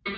Good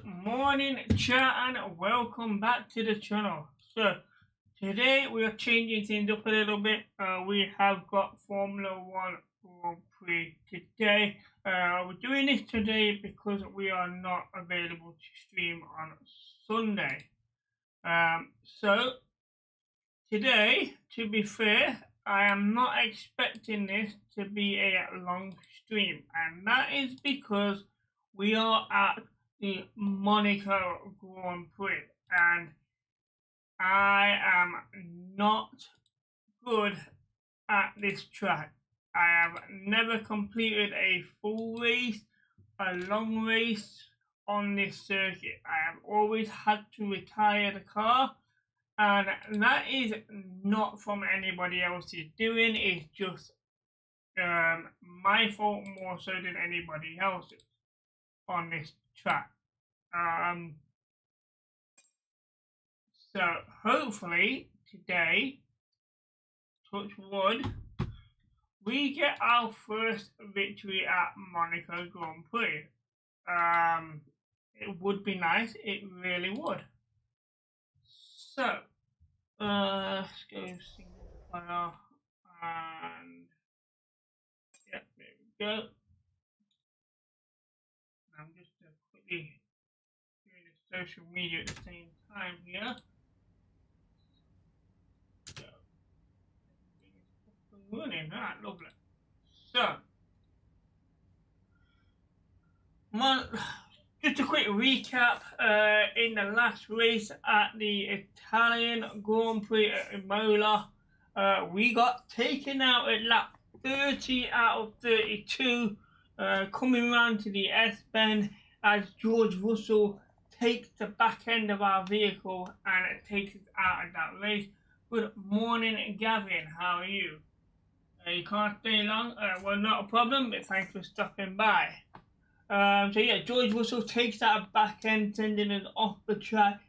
morning, chat, and welcome back to the channel. So today we are changing things up a little bit. We have got Formula One Grand Prix today. We're doing this today because we are not available to stream on Sunday. So today, to be fair, I am not expecting this to be a long stream, and that is because we are at the Monaco Grand Prix, and I am not good at this track. I have never completed a full race, a long race on this circuit. I have always had to retire the car, and that is not from anybody else's doing. It's just my fault more so than anybody else's on this track. So hopefully today, touch wood, we get our first victory at Monaco Grand Prix. It would be nice, it really would. So let's go single file, and yeah, there we go. I'm just quickly doing the social media at the same time here. So running, right, lovely. So just a quick recap. In the last race at the Italian Grand Prix at Imola, we got taken out at lap 30 out of 32, coming round to the S-bend as George Russell takes the back end of our vehicle and it takes us out of that race. Good morning, Gavin. How are you? You can't stay long? Well, not a problem, but thanks for stopping by. So yeah, George Russell takes that back end, sending us off the track,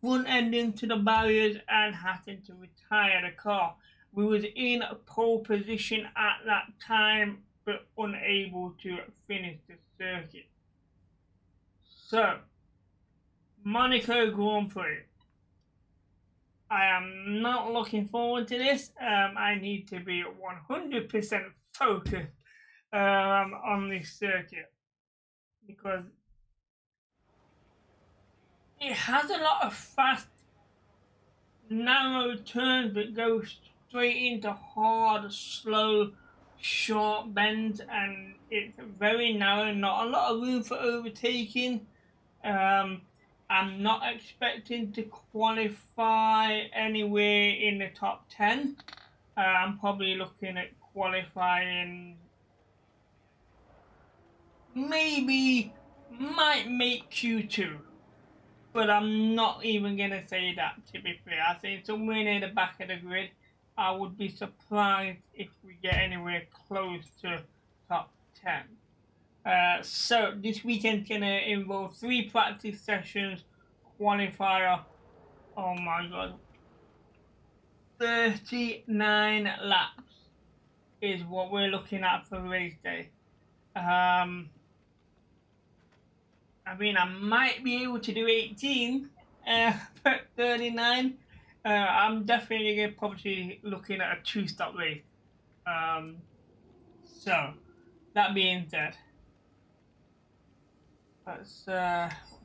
front end into the barriers, and having to retire the car. We was in pole position at that time, but unable to finish the circuit. So, Monaco Grand Prix. I am not looking forward to this. I need to be 100% focused on this circuit, because it has a lot of fast, narrow turns that go straight into hard, slow, short bends, and it's very narrow, not a lot of room for overtaking. I'm not expecting to qualify anywhere in the top 10. I'm probably looking at qualifying, maybe might make Q2, but I'm not even gonna say that, to be fair. I think somewhere near the back of the grid. I would be surprised if we get anywhere close to top 10. So this weekend's gonna involve 3 practice sessions, qualifier. Oh my god, 39 laps is what we're looking at for race day. I mean, I might be able to do 18, but 39. I'm definitely probably looking at a 2-stop race. So that being said, let's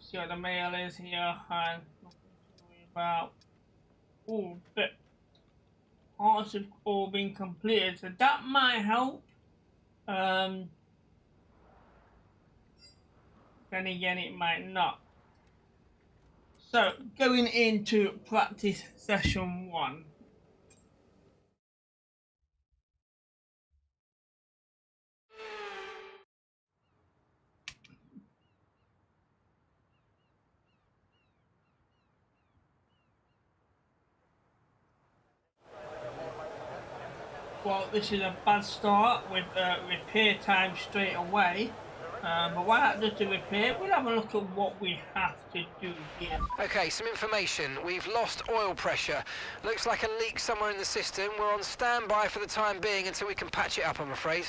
see what the mail is here. And nothing to worry about. Oh, but parts have all been completed, so that might help. then again it might not. So going into practice session 1. Well, this is a bad start with repair time straight away. But while that does the repair, we'll have a look at what we have to do here. Okay, some information. We've lost oil pressure. Looks like a leak somewhere in the system. We're on standby for the time being until we can patch it up, I'm afraid.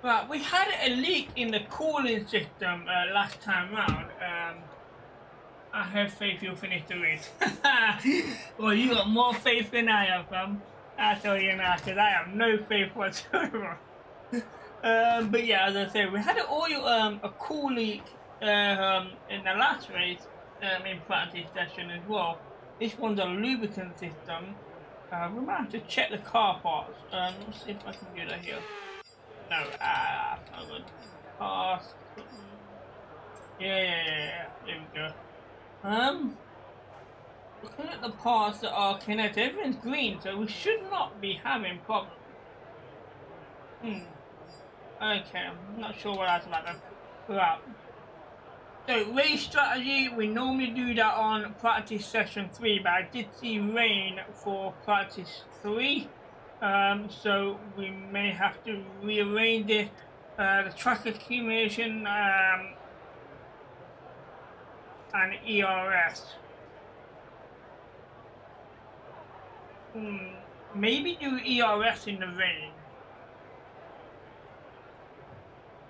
Right, we had a leak in the cooling system last time round. I have faith you'll finish the race. Well, you got more faith than I have, fam. I tell you now, because I have no faith whatsoever. But yeah, as I said, we had an oil, a cool leak in the last race in practice session as well. This one's a lubricant system. We might have to check the car parts. Let's see if I can do that here. No, that's not good. Pass. Yeah. There we go. Looking at the parts that are connected, everything's green, so we should not be having problems. Okay, I'm not sure what else about them. Right. So race strategy, we normally do that on practice session 3, but I did see rain for practice 3. So we may have to rearrange it. The track accumulation and ERS. Maybe do ERS in the rain.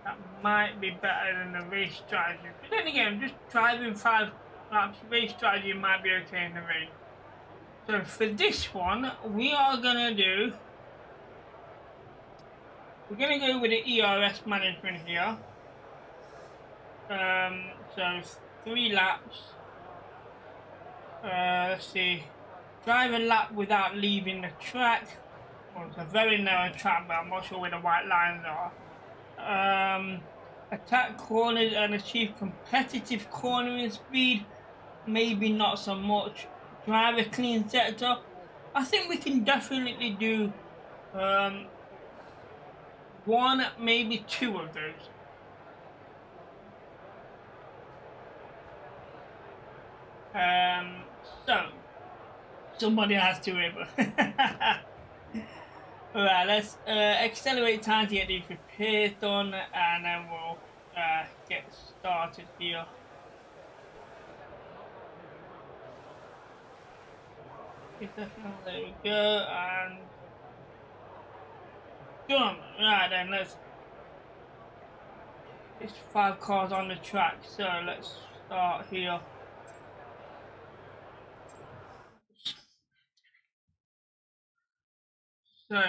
That might be better than the race strategy. But then again, just driving 5 laps, race strategy might be okay in the rain. So for this one, we are gonna do. We're gonna go with the ERS management here. So 3 laps. Let's see. Drive a lap without leaving the track. Well, it's a very narrow track, but I'm not sure where the white lines are. Attack corners and achieve competitive cornering speed. Maybe not so much. Drive a clean sector. I think we can definitely do 1, maybe 2 of those. So somebody has to win. Alright, let's accelerate time to get these repairs done, and then we'll get started here. There we go, and done. Right then, let's. There's 5 cars on the track, so let's start here. So,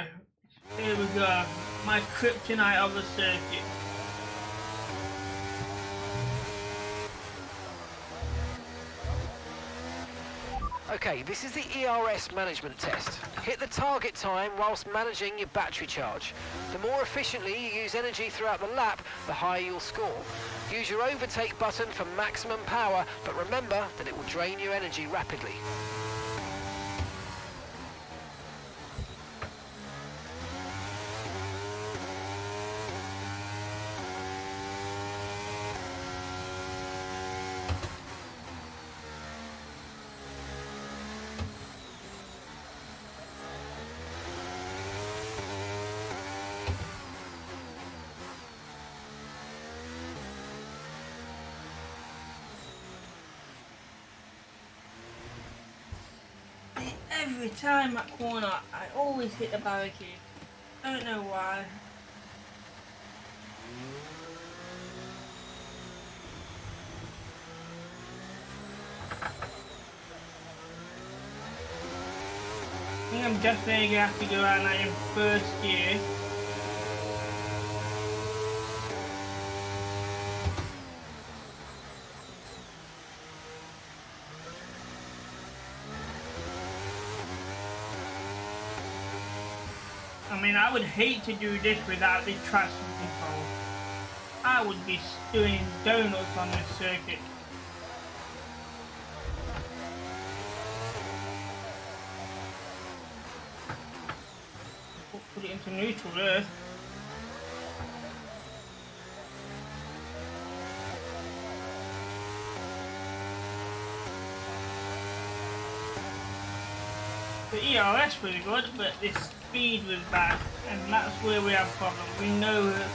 here we go. My kryptonite of the circuit. Okay, this is the ERS management test. Hit the target time whilst managing your battery charge. The more efficiently you use energy throughout the lap, the higher you'll score. Use your overtake button for maximum power, but remember that it will drain your energy rapidly. Every time at corner, I always hit the barricade. I don't know why. I think I'm definitely gonna have to go out now in first gear. I mean, I would hate to do this without the traction control. I would be doing donuts on this circuit. Put it into neutral there. The ERS was good, but the speed was bad, and that's where we have problems. We know that.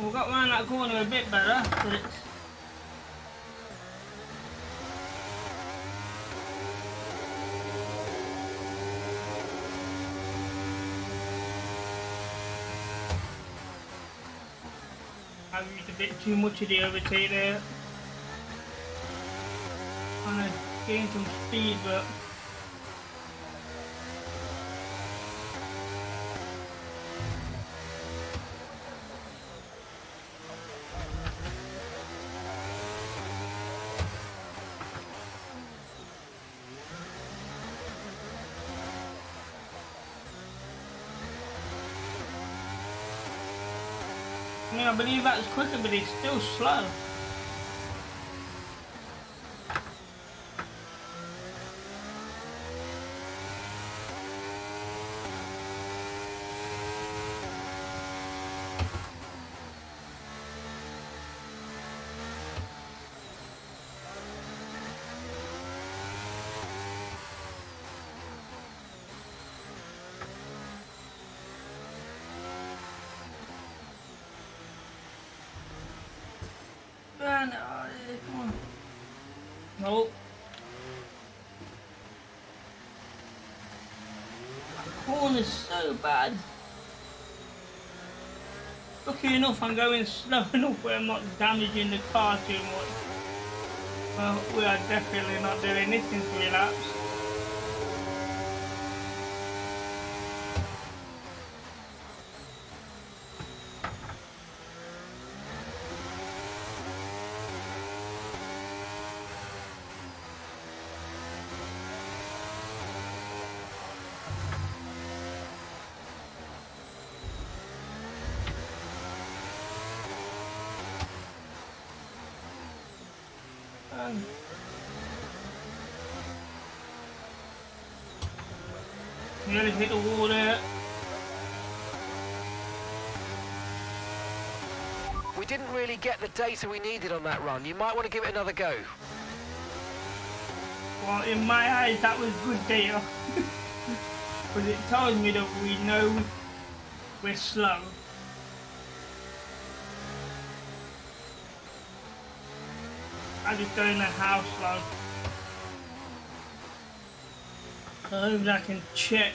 We got around that corner a bit better, but it's. I've used a bit too much of the overtake there. Trying to gain some speed, but. I mean, I believe that's quicker, but it's still slow. Come on. Nope. That corner's so bad. Lucky enough, I'm going slow enough where I'm not damaging the car too much. Well, we are definitely not doing this in 3 laps. Nearly hit the wall there. We didn't really get the data we needed on that run. You might want to give it another go. Well, in my eyes, that was good data. Because it tells me that we know we're slow. I just don't know how slow. So hopefully I can check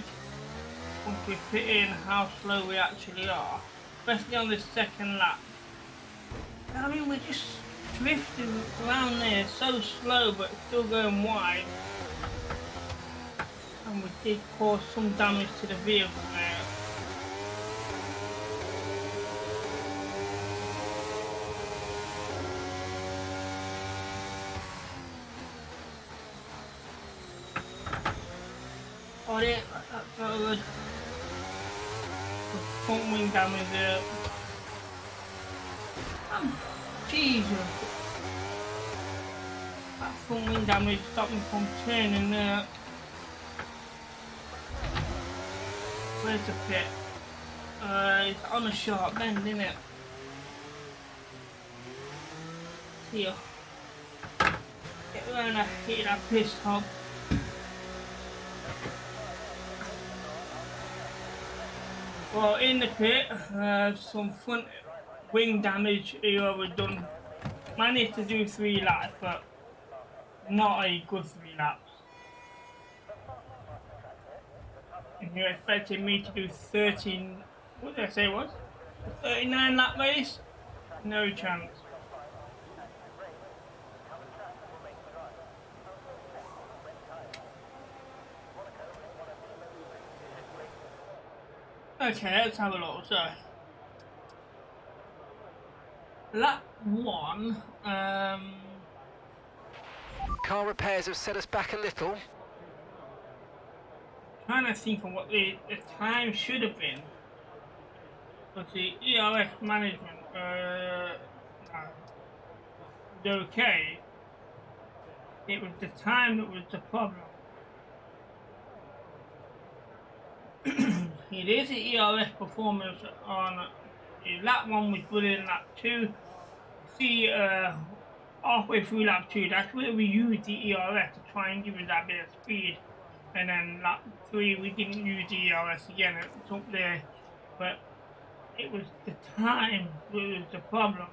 once we fit in how slow we actually are. Especially on the second lap. I mean, we're just drifting around there so slow but still going wide. And we did cause some damage to the vehicle there. Oh yeah, that's so good. The front wing damage there. Jesus. That front wing damage stopped me from turning there. Where's the pit? It's on a sharp bend, isn't it? Here. Get around and hit that piss hop. Well, in the pit, some front wing damage whoever done. Managed to do 3 laps, but not a good 3 laps. And you're expecting me to do 13, what did I say it was? A 39 lap race? No chance. Okay, let's have a look. So, lap 1, Car repairs have set us back a little. trying to think of what the time should have been. But the ERS management, no, was okay. It was the time that was the problem. It is the ERS performance on lap 1 was brilliant, lap 2. See, halfway through lap 2, that's where we used the ERS to try and give us that bit of speed. And then lap 3, we didn't use the ERS again, it's up there. But it was the time that was the problem.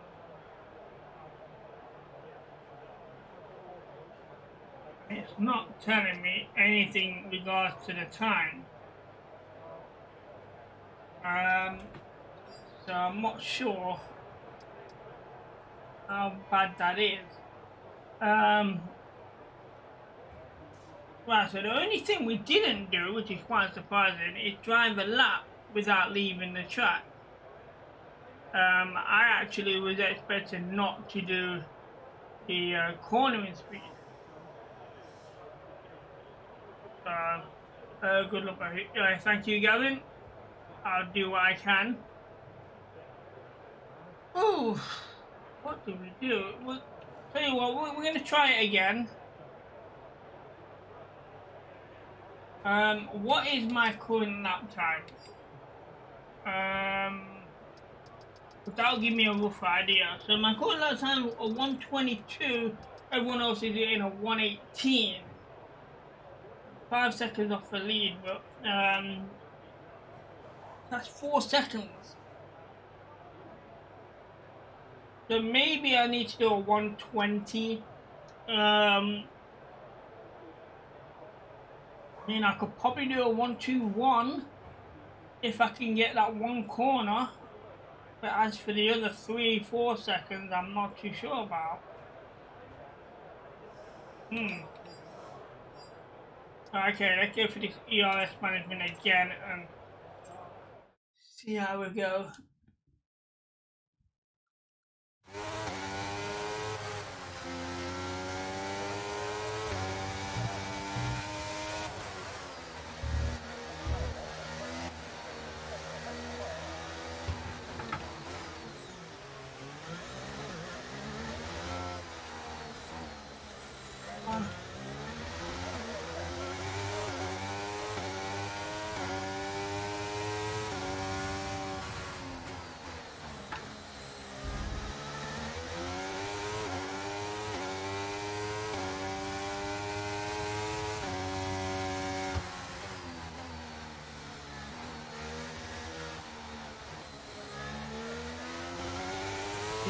It's not telling me anything regards to the time. So I'm not sure how bad that is. Right, so the only thing we didn't do, which is quite surprising, is drive a lap without leaving the track. I actually was expecting not to do the cornering speed. Good luck. Thank you, Gavin. I'll do what I can. Oh, what do we do? We'll tell you what, we're going to try it again. What is my current lap time? That'll give me a rough idea. So my current lap time is a 122. Everyone else is in a 118. 5 seconds off the lead, but that's 4 seconds. So maybe I need to do a 120. I mean, I could probably do a 121 if I can get that one corner. But as for the other 3-4 seconds, I'm not too sure about. Okay, let's go for this ERS management again and see how we go.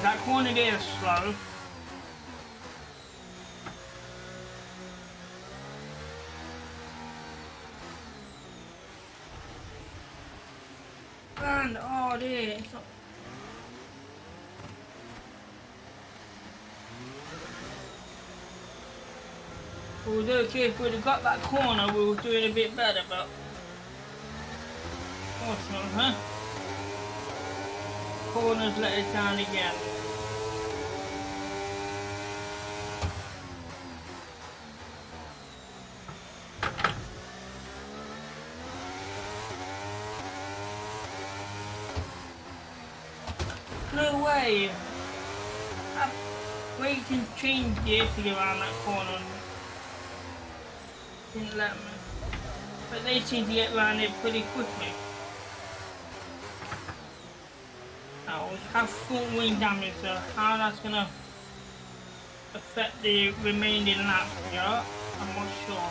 That corner there is slow. And oh there. We'll do okay if we'd have got that corner, we would do it a bit better, but awesome, huh? Corners let us down again. No way! I'm waiting to change gear to get around that corner. Didn't let me. But they seem to get around it pretty quickly. Now we have front wing damage, so how that's gonna affect the remaining laps here, I'm not sure.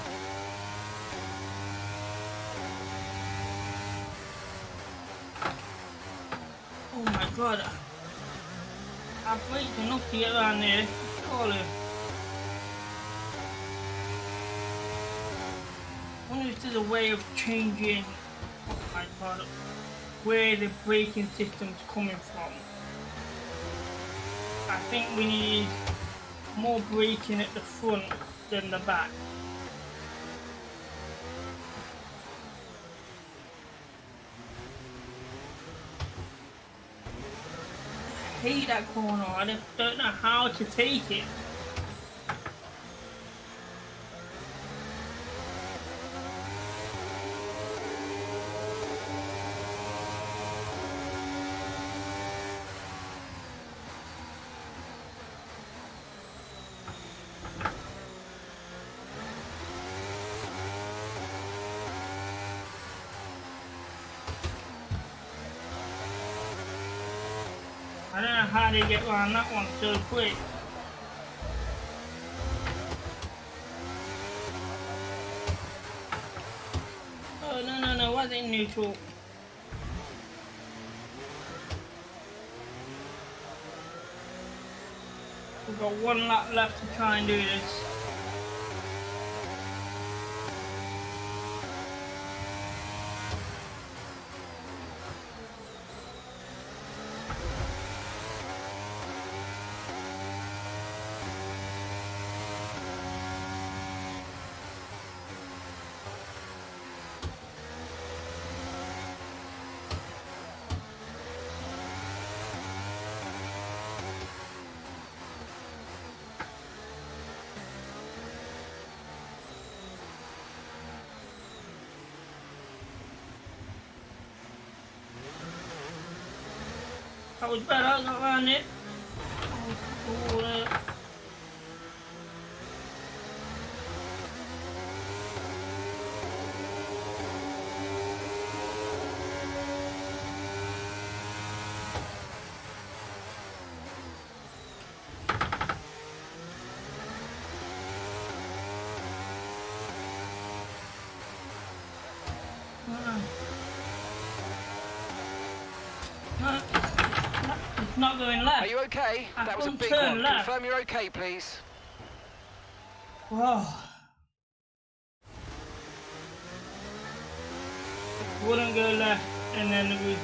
Oh my god. I've braked enough to get around there, surely. I wonder if there's a way of changing, oh my god, where the braking system's coming from. I think we need more braking at the front than the back. hate that corner. I just don't know how to take it. I don't know how they get around that one so quick. Oh no, what's in neutral? We've got one lap left to try and do this. That was better, I got around it. It's not going left. Are you okay? That was a big one. Left. Confirm you're okay, please. Whoa. It wouldn't go left, and then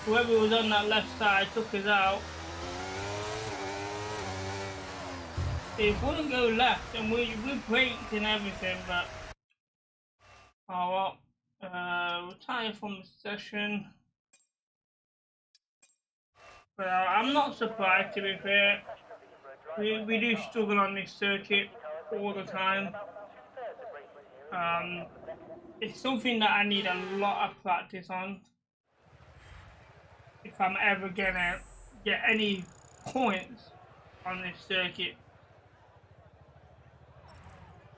whoever was on that left side took us out. It wouldn't go left, and we braked and everything, but oh well. Retire from the session. But I'm not surprised, to be fair. We do struggle on this circuit all the time. It's something that I need a lot of practice on if I'm ever gonna get any points on this circuit.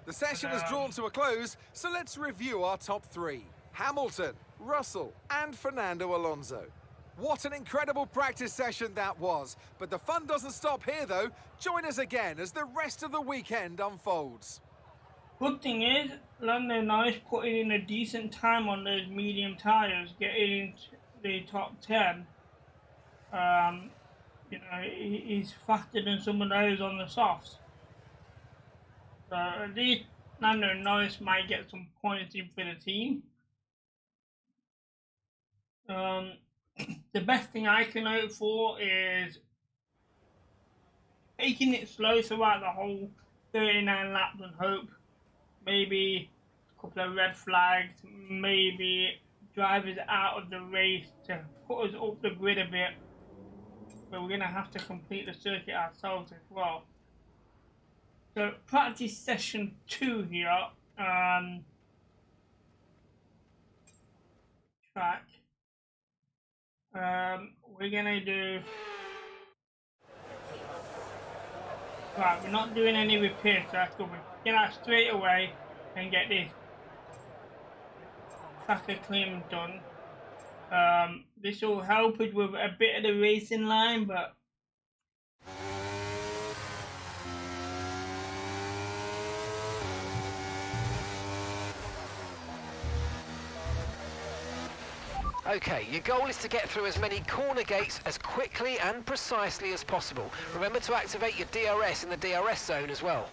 The session has drawn to a close, so let's review our top three. Hamilton, Russell, and Fernando Alonso. What an incredible practice session that was. But the fun doesn't stop here, though. Join us again as the rest of the weekend unfolds. Good thing is, Lando Norris putting in a decent time on those medium tyres, getting into the top 10. You know, he's faster than some of those on the softs. So at least Lando Norris might get some points in for the team. The best thing I can hope for is taking it slow throughout the whole 39 laps and hope maybe a couple of red flags, maybe drivers out of the race to put us up the grid a bit, but we're going to have to complete the circuit ourselves as well. So practice session 2 here, track. We're gonna do. Right, we're not doing any repairs, so that's good. We're get out straight away and get this tracker clean done. This will help us with a bit of the racing line, but Okay, your goal is to get through as many corner gates as quickly and precisely as possible. Remember to activate your DRS in the DRS zone as well.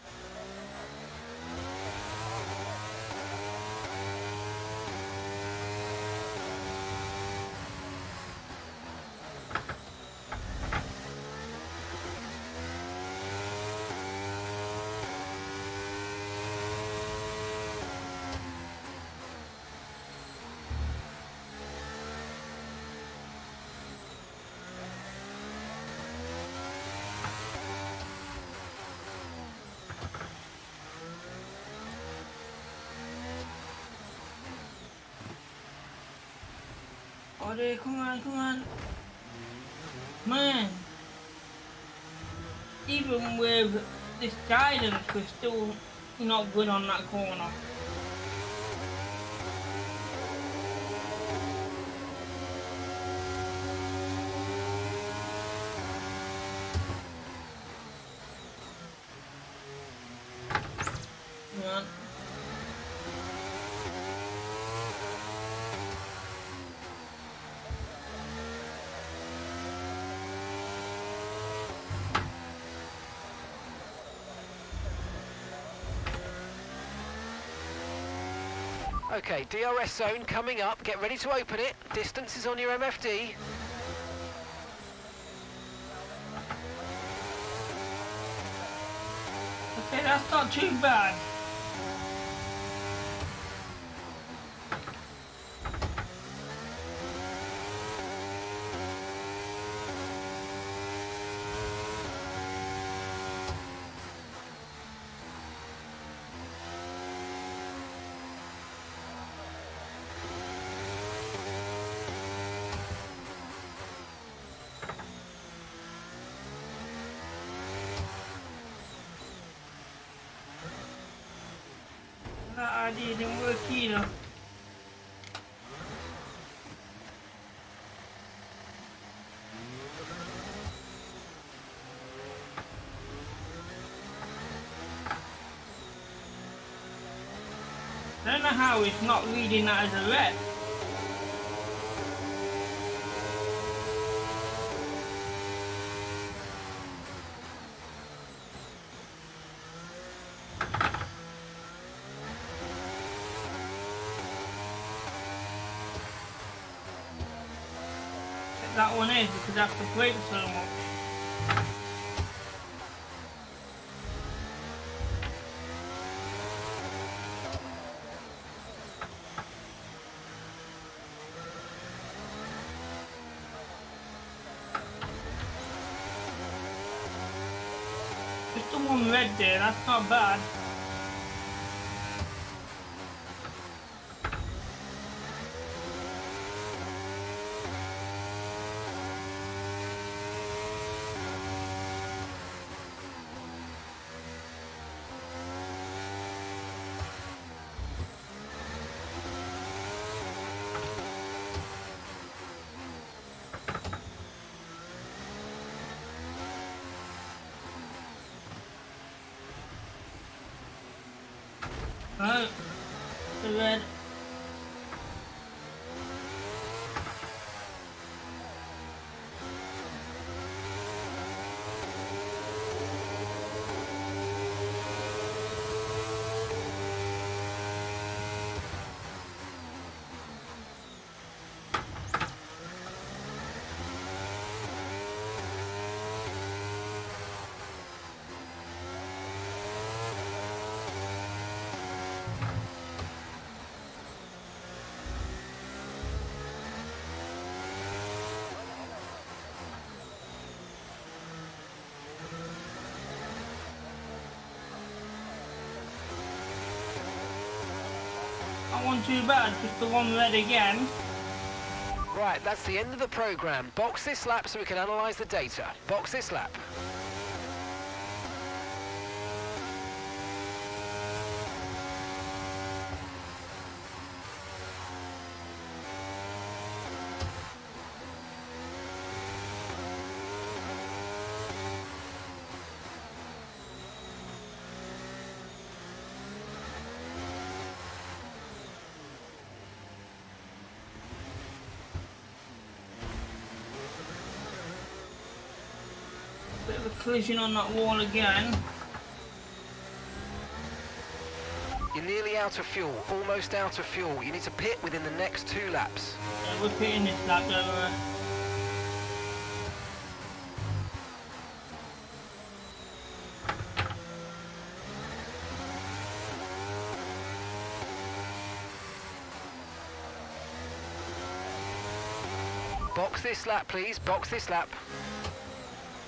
Buddy, come on, come on. Man. Even with this guidance, we're still not good on that corner. Come on. Okay, DRS zone coming up. Get ready to open it. Distance is on your MFD. Okay, that's not too bad. That idea didn't work either. I don't know how it's not reading that as a red. That one is because that's the brake so much. Just the one red there, that's not bad. Right, the red. Not one too bad, just the one red again. Right, that's the end of the program. Box this lap so we can analyse the data. Box this lap. Bit of a collision on that wall again. You're nearly out of fuel, almost out of fuel. You need to pit within the next 2 laps. Yeah, we're pitting this lap, don't we? Box this lap, please. Box this lap.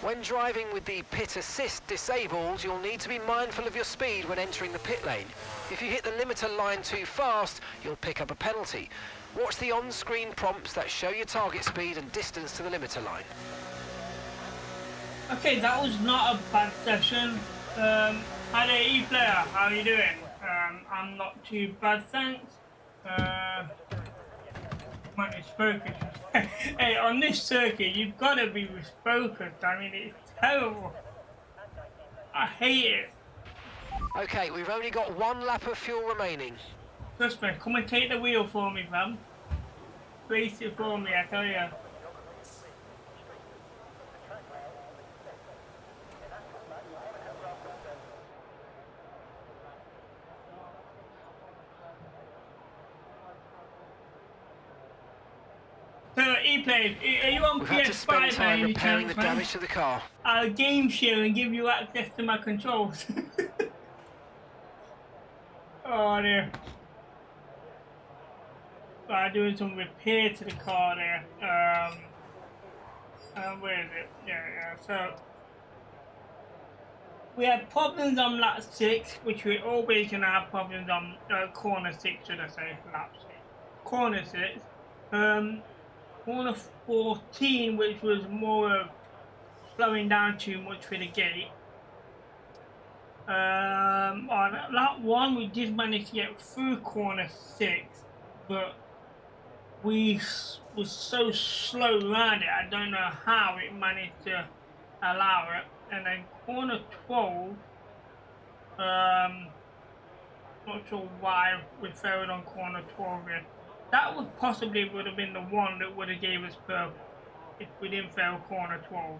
When driving with the pit assist disabled, you'll need to be mindful of your speed when entering the pit lane. If you hit the limiter line too fast, you'll pick up a penalty. Watch the on-screen prompts that show your target speed and distance to the limiter line. Okay, that was not a bad session. Hi there, E-Player, how are you doing? I'm not too bad, thanks. Man, it's focused. Hey, on this circuit, you've got to be focused. I mean, it's terrible. I hate it. Okay, we've only got 1 lap of fuel remaining. Trust me, come and take the wheel for me, fam. Race it for me, I tell you. So, E-Play, are you on We've had to spend PS5 time by any repairing chance, the man? damage to the car. I'll game share and give you access to my controls. Oh dear. So I'm doing some repair to the car there. Where is it? Yeah. So we had problems on lap 6, which we're always gonna have problems on corner 6, should I say, lap 6. Corner 6. Corner 14, which was more of slowing down too much for the gate. On lap 1, we did manage to get through corner 6, but we was so slow around it, I don't know how it managed to allow it. And then corner 12, not sure why we failed on corner 12 here. That would have been the one that would have gave us purple if we didn't fail corner 12.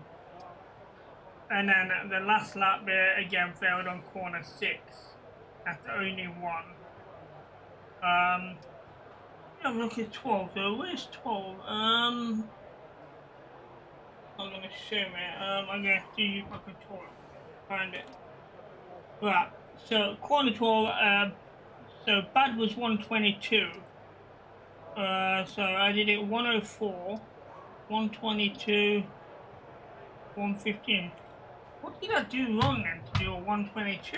And then the last lap there again failed on corner 6. That's the only one. Yeah, look at 12. So where's 12? I'm gonna show me. I'm gonna have to use my controller to find it. Right. So corner 12. So bad was 122. So I did it 104, 122, 115. What did I do wrong then to do a 122?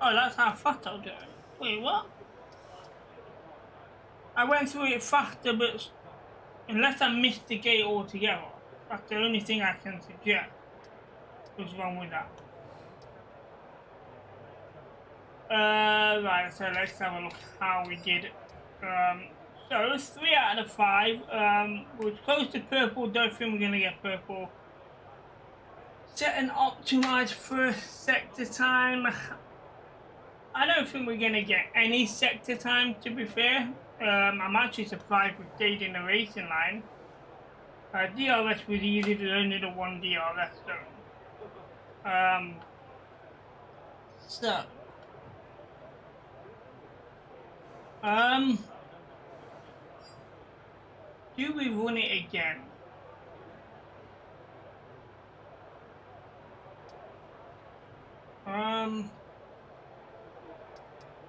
Oh, that's how fast I'll do it. Wait, what? I went through it faster, but unless I missed the gate altogether, that's the only thing I can suggest was wrong with that. Right, so let's have a look how we did it. So it was 3 out of 5. We're close to purple, don't think we're gonna get purple. Set an optimized first sector time. I don't think we're gonna get any sector time, to be fair. I'm actually surprised we stayed in the racing line. DRS was easy, there's only the one DRS zone. So do we run it again?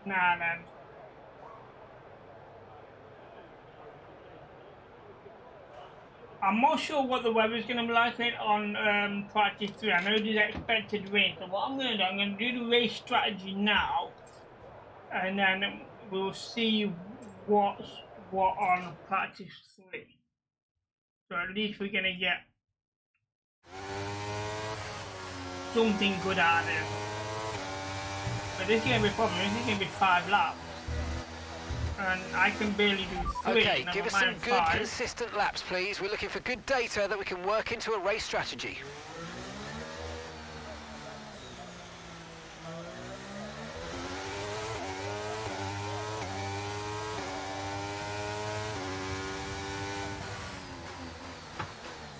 Nah then. I'm not sure what the weather's going to be like on practice 3. I know there's expected rain, so what I'm going to do, I'm going to do the race strategy now, and then we'll see what's what on practice 3. So at least we're going to get something good out of it. But this is going to be a problem. This is going to be 5 laps. And I can barely do 3. Okay, give us some good, 5. consistent laps, please. We're looking for good data that we can work into a race strategy.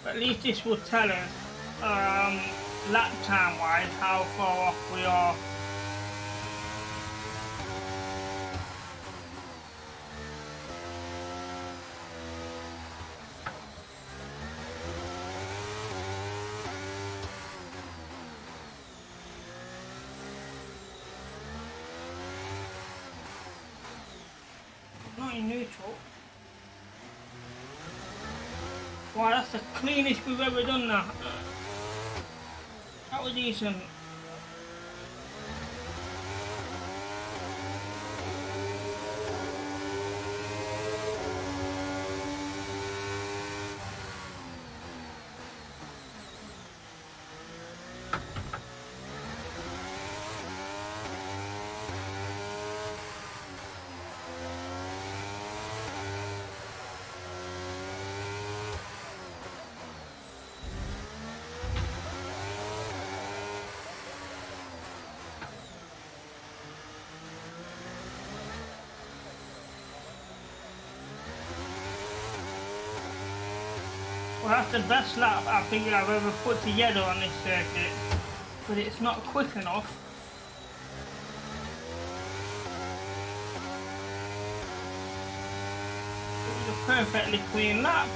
At least this will tell us, lap time wise, how far off we are. Not in neutral. Wow, that's the cleanest we've ever done that. That was decent. Well, that's the best lap I think I've ever put together on this circuit, but it's not quick enough. It was a perfectly clean lap.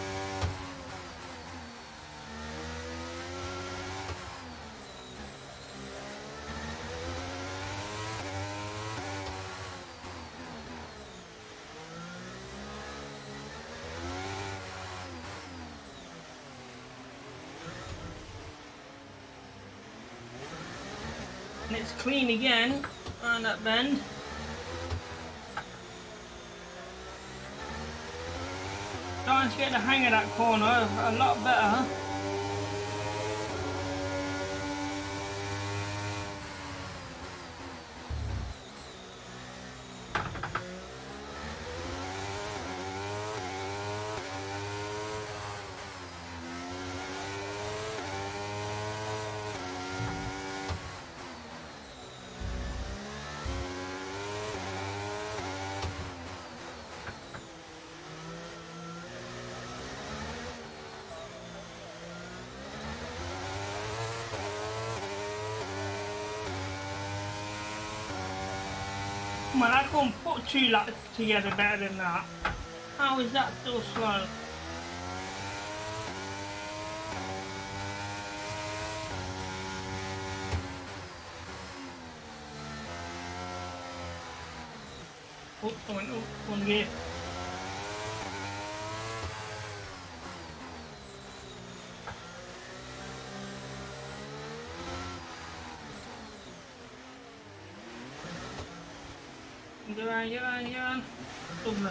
And it's clean again around that bend. Starting to get the hang of that corner a lot better. Man, I couldn't put 2 laps together better than that. How is that so slow? Oh, I went up 1 gear. Jalan. Lovely.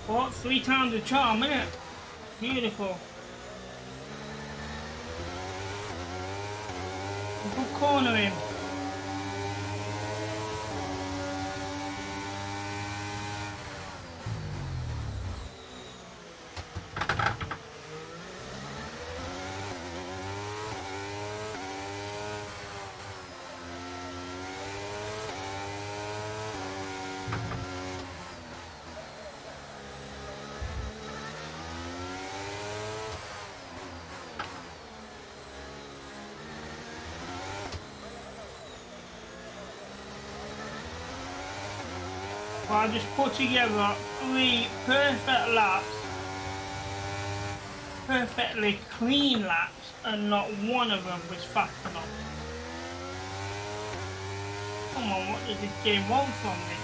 Oh, 3 times the charm, isn't it? Beautiful. Good corner in. I just put together 3 perfect laps, perfectly clean laps, and not one of them was fast enough. Come on, what does this game want from me?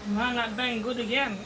Man, that bang good again.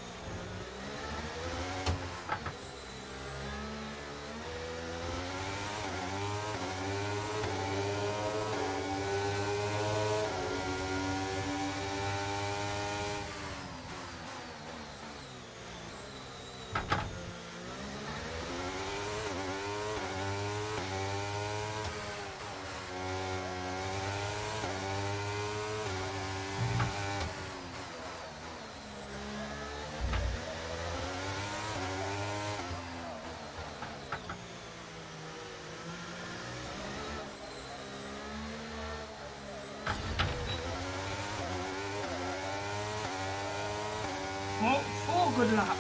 Oh, 4 good laps.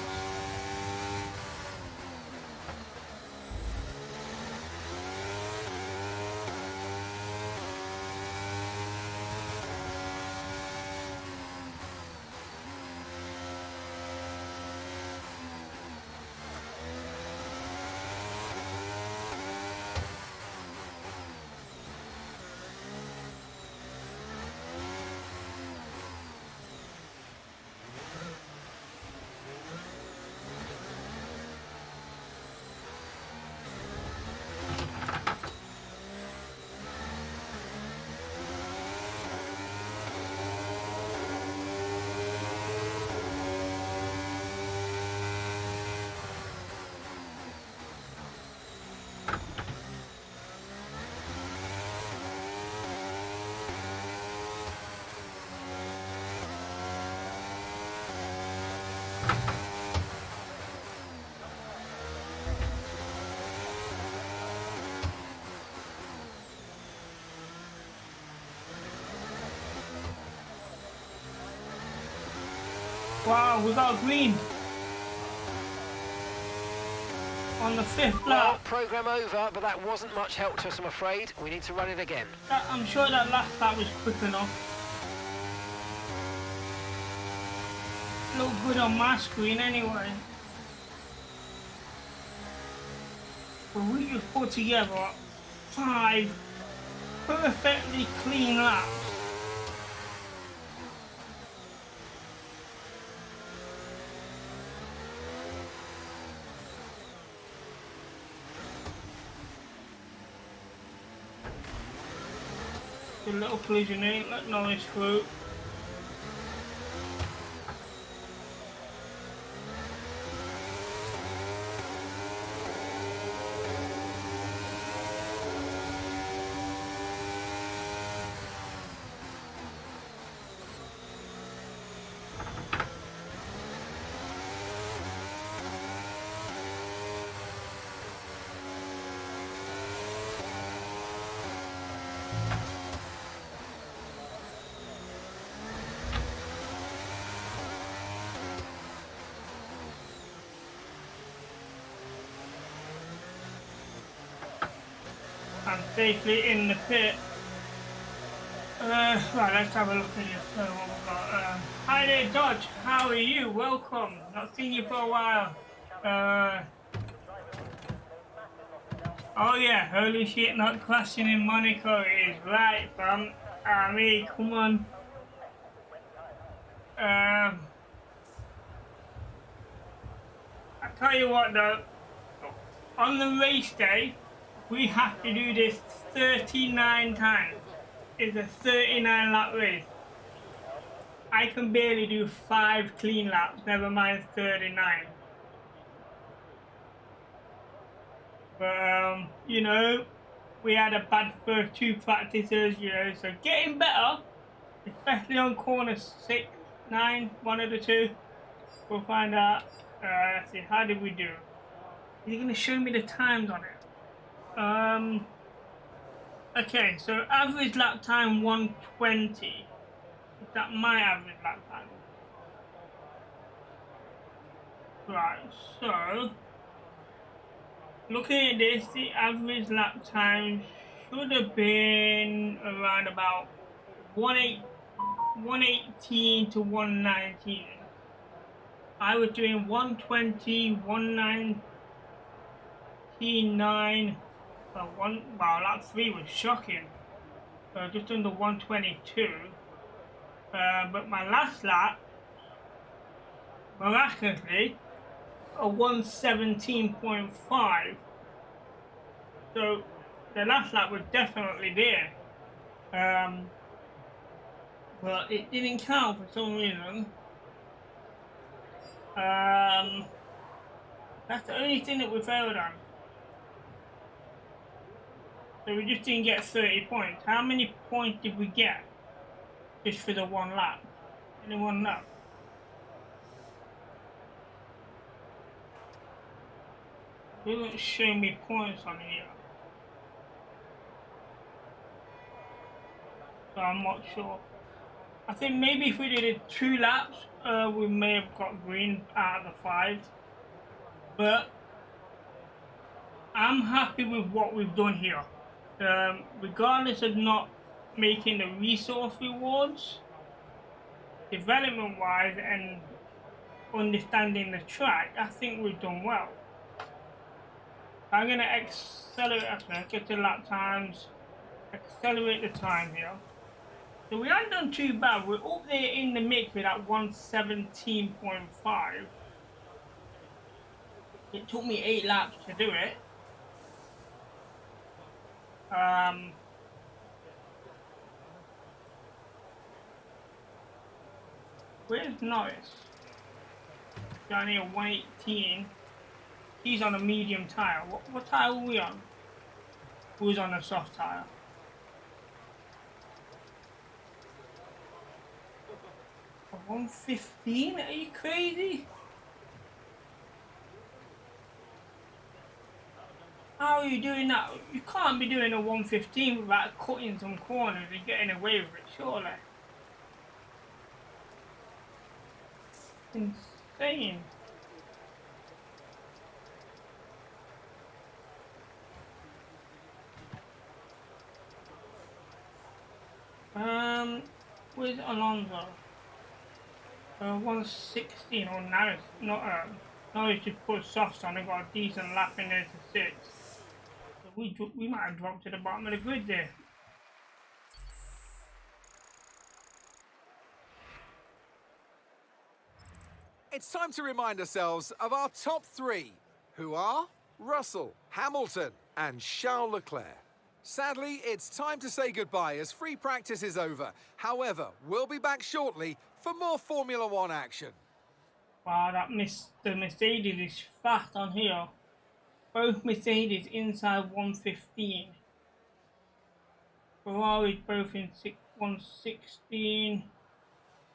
wow, we got a green on the 5th Well, lap. program over, but that wasn't much help to us, I'm afraid. We need to run it again. I'm sure that last lap was quick enough. Looked good on my screen anyway. But we just put together 5 perfectly clean laps. A little collision in, let Norris through. I'm safely in the pit. Right, let's have a look at this. What we've got. Hi there, Dodge. How are you? Welcome. Not seen you for a while. Oh yeah, holy shit, not crashing in Monaco is right, fam. I mean, come on. I tell you what though, on the race day, we have to do this 39 times. It's a 39 lap race. I can barely do 5 clean laps, never mind 39. But, you know, we had a bad first 2 practices, you know, so getting better, especially on corner 6, 9, one of the 2. We'll find out. Let's see, how did we do? Are you going to show me the times on it? Okay, so average lap time 120. Is that my average lap time? Right, so looking at this, the average lap time should have been around about 118 to 119. I was doing 120, 199. Wow, lap 3 was shocking. Just under 122. But my last lap, miraculously, a 117.5. So the last lap was definitely there. But it didn't count for some reason. That's the only thing that we failed on. So we just didn't get 30 points. How many points did we get just for the 1 lap? Anyone know? It doesn't show me points on here. So I'm not sure. I think maybe if we did it 2 laps, we may have got green out of the 5. But I'm happy with what we've done here. Regardless of not making the resource rewards, development wise and understanding the track, I think we've done well. I'm going to accelerate, let's get to lap times, accelerate the time here. So we haven't done too bad, we're up there in the mix with that 117.5. It took me 8 laps to do it. Where's Norris? Down here, 118. He's on a medium tyre. What tyre are we on? Who's on a soft tyre? A 115? Are you crazy? How are you doing that? You can't be doing a 115 without cutting some corners and getting away with it, surely. insane. With Alonso, 116 or now it's not. Now he's just put softs on and got a decent lap in there to 6. So we might have dropped to the bottom of the grid there. It's time to remind ourselves of our top 3, who are Russell, Hamilton and Charles Leclerc. Sadly, it's time to say goodbye as free practice is over. However, we'll be back shortly for more Formula 1 action. Wow, the Mercedes is fast on here. Both Mercedes inside 115. Ferrari's both in 116.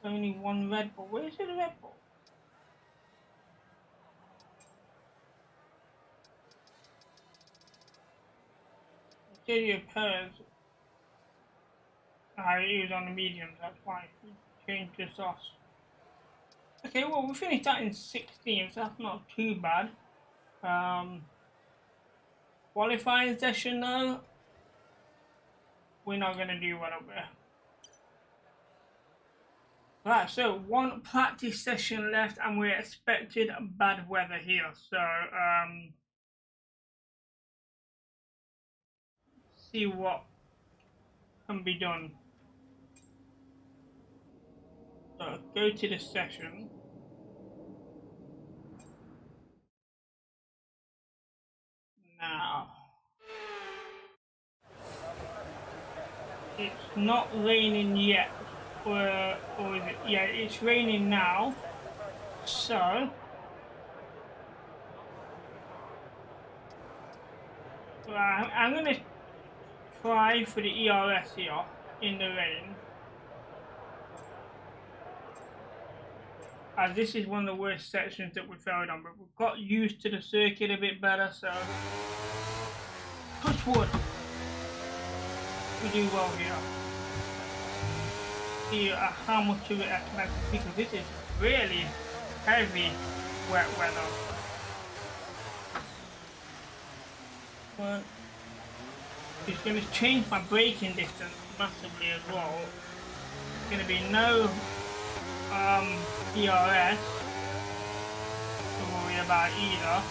Only one Red Bull. Where's the Red Bull? Sergio Perez. He was on the mediums, that's why he changed the sauce. Okay, well we finished that in 16th, so that's not too bad. Qualifying session though, we're not going to do well up there. Right, so one practice session left and we're expected bad weather here, so see what can be done. So go to the session. Now it's not raining yet, or is it? Yeah, it's raining now. So I'm gonna try for the ERS here in the rain, as this is one of the worst sections that we failed on, but we've got used to the circuit a bit better, so touch wood, we do well here. See how much of it I can actually, because this is really heavy wet weather. But it's going to change my braking distance massively as well. It's going to be no DRS to worry about either.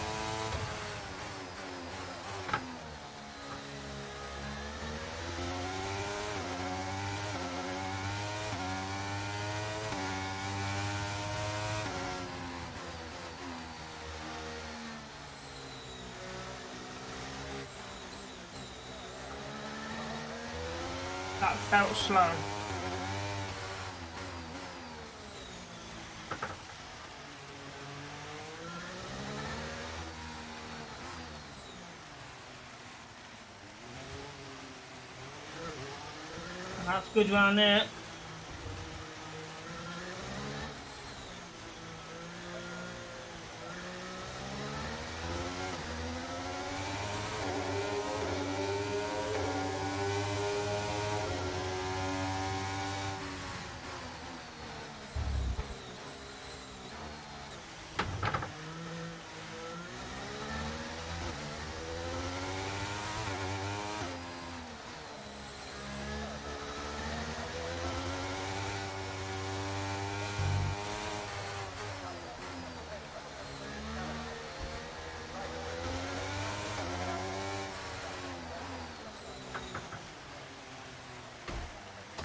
That felt slow. And that's good round there.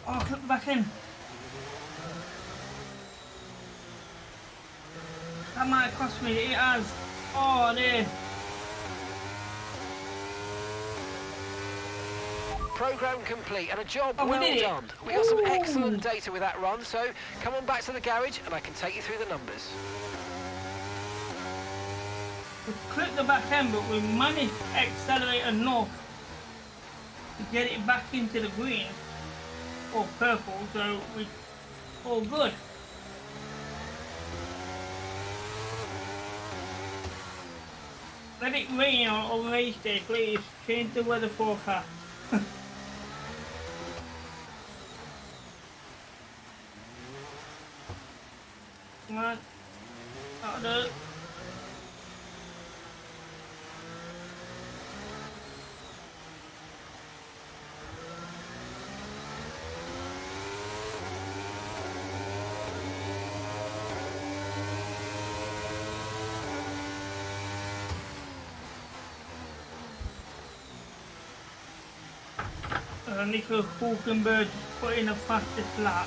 Oh, clip back in. That might have cost me. It has. Oh, dear. Program complete and a job Oh, well we did it. done. We got some excellent data with that run, so come on back to the garage and I can take you through the numbers. We clipped the back end, but we managed to accelerate enough to get it back into the green or purple, so we all good. Let it rain on race day, please. Change the weather forecast. Come on. Nico Hulkenberg just put in the fastest lap.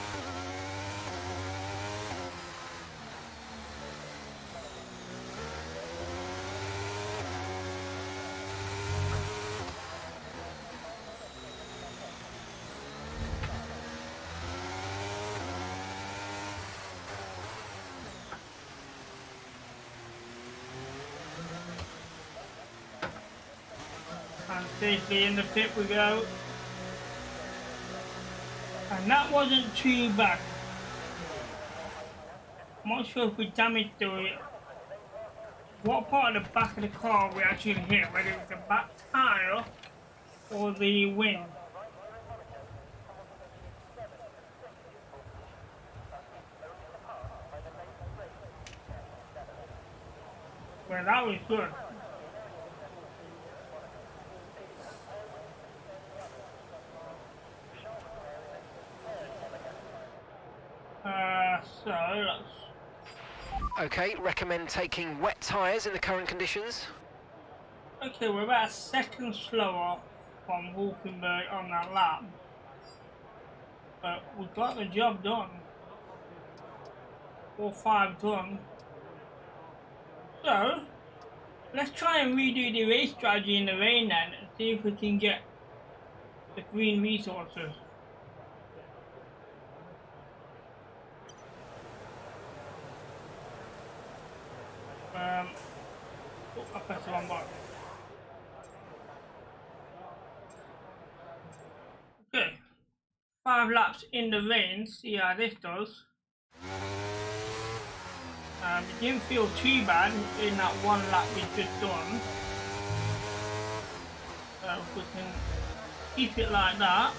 And safely in the pit we go. And that wasn't too bad. I'm not sure if we damaged what part of the back of the car we actually hit, whether it was the back tyre or the wing. Well, that was good. So let's... Okay, recommend taking wet tyres in the current conditions. Okay, we're about a second slower from Hulkenberg on that lap. But we got the job done. 4-5 done. So, let's try and redo the race strategy in the rain then and see if we can get the green resources. I pressed the wrong button. Okay, 5 laps in the rain, see how this does. It didn't feel too bad in that 1 lap we just done. So if we can keep it like that,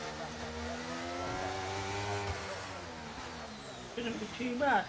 shouldn't be too bad.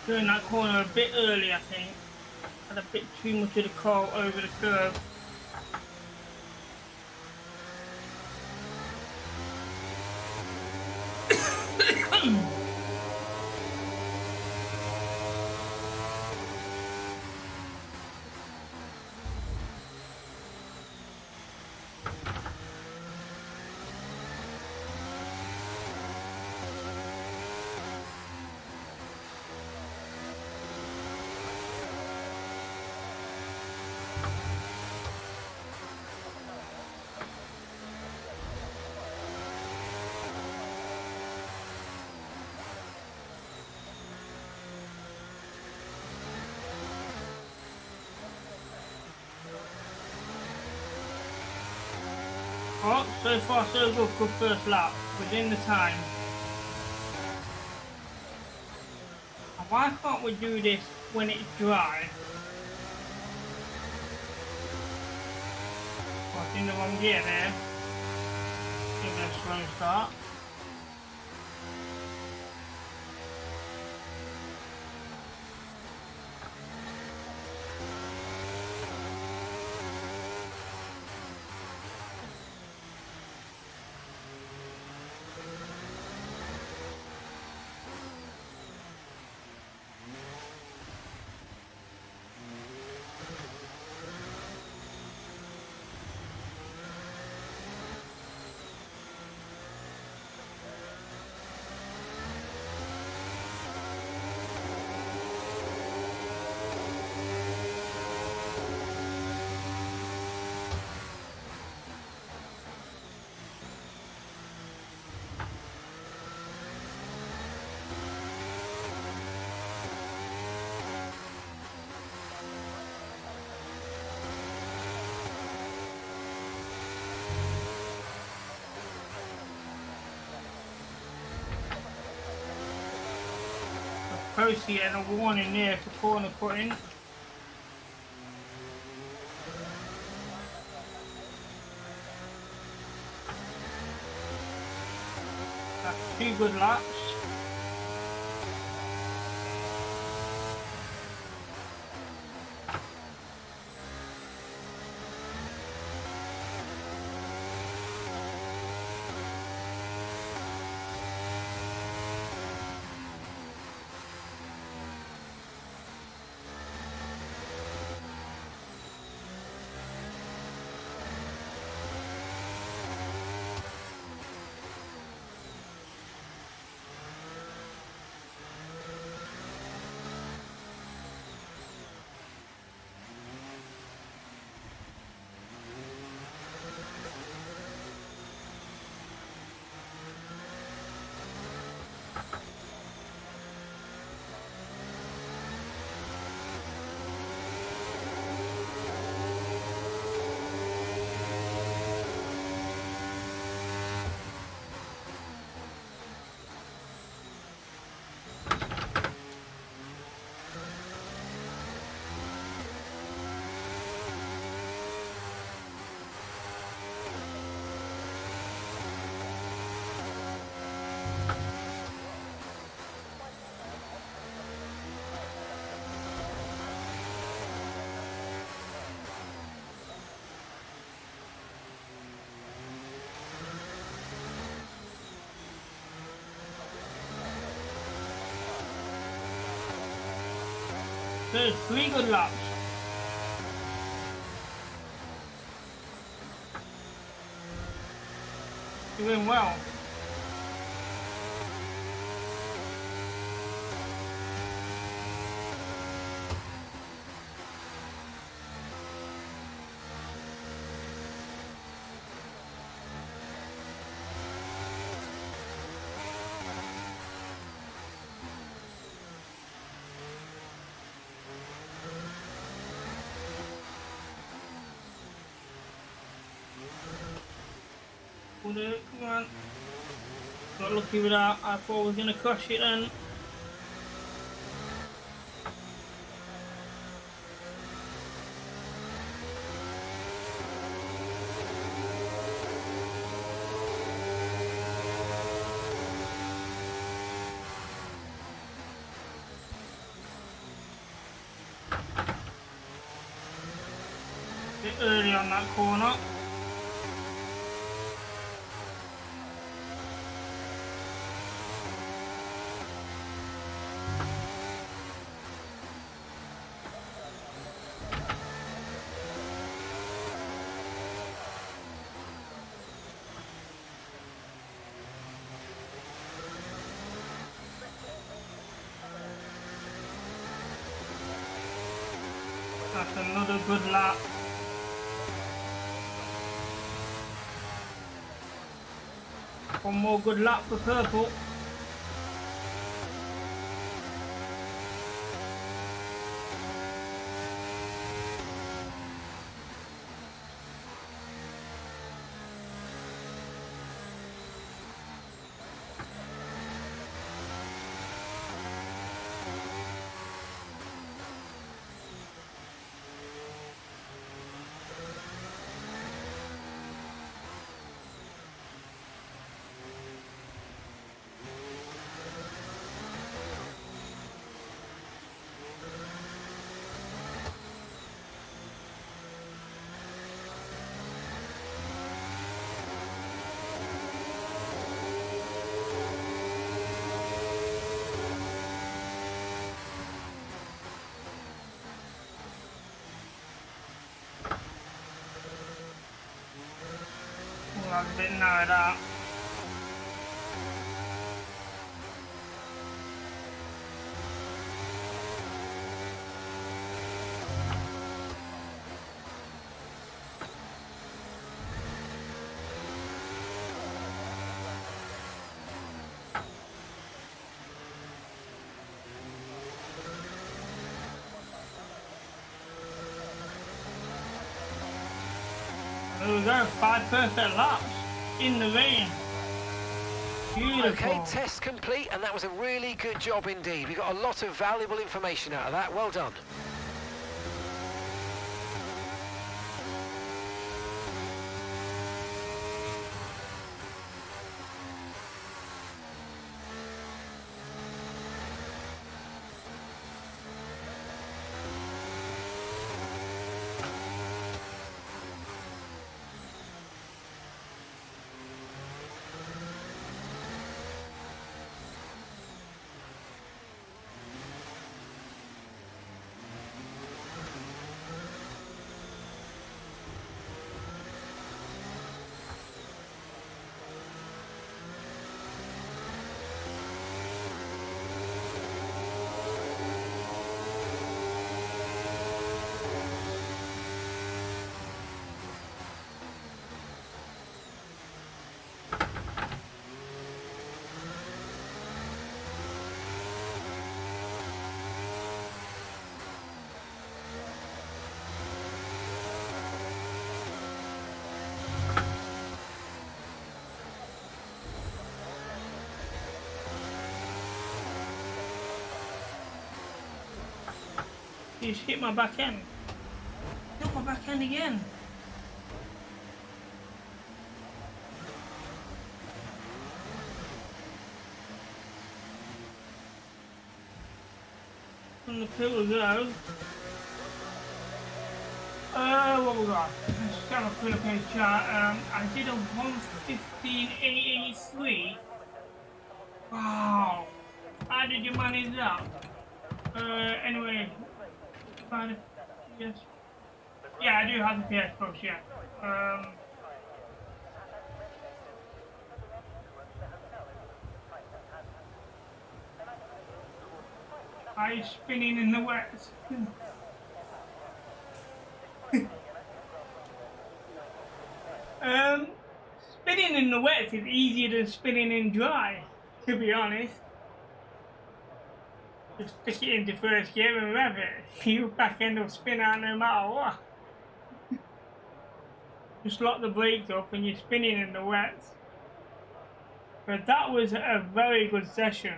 Doing that corner a bit early, I think. Had a bit too much of the car over the curve. Oh, so far so good for first lap, within the time. And why can't we do this when it's dry? Oh, I was in the wrong gear there. Give it a slow start. driver's seat and a warning there for corner cutting. That's 2 good laps. There's 3 good laps. Doing well. Come on. Got lucky with that. I thought I was going to crush it then. Bit early on that corner. That's another good lap. One more good lap for purple. A bit narrowed out. There we go, 5 perfect laps in the rain. Beautiful. Okay, test complete, and that was a really good job indeed. We got a lot of valuable information out of that. Well done. You just hit my back end. Hit my back end again. From the pit we go. What we got? Let's scan a Philippine chart. I did a 1:15.83. Wow. How did you manage that? Anyway. Yes. Yeah, I do have the PS5, yeah. Are you spinning in the wet? Spinning in the wet is easier than spinning in dry, to be honest. Just stick it into first gear and rev it. Your back end will spin out no matter what. Just lock the brakes up and you're spinning in the wet. But that was a very good session.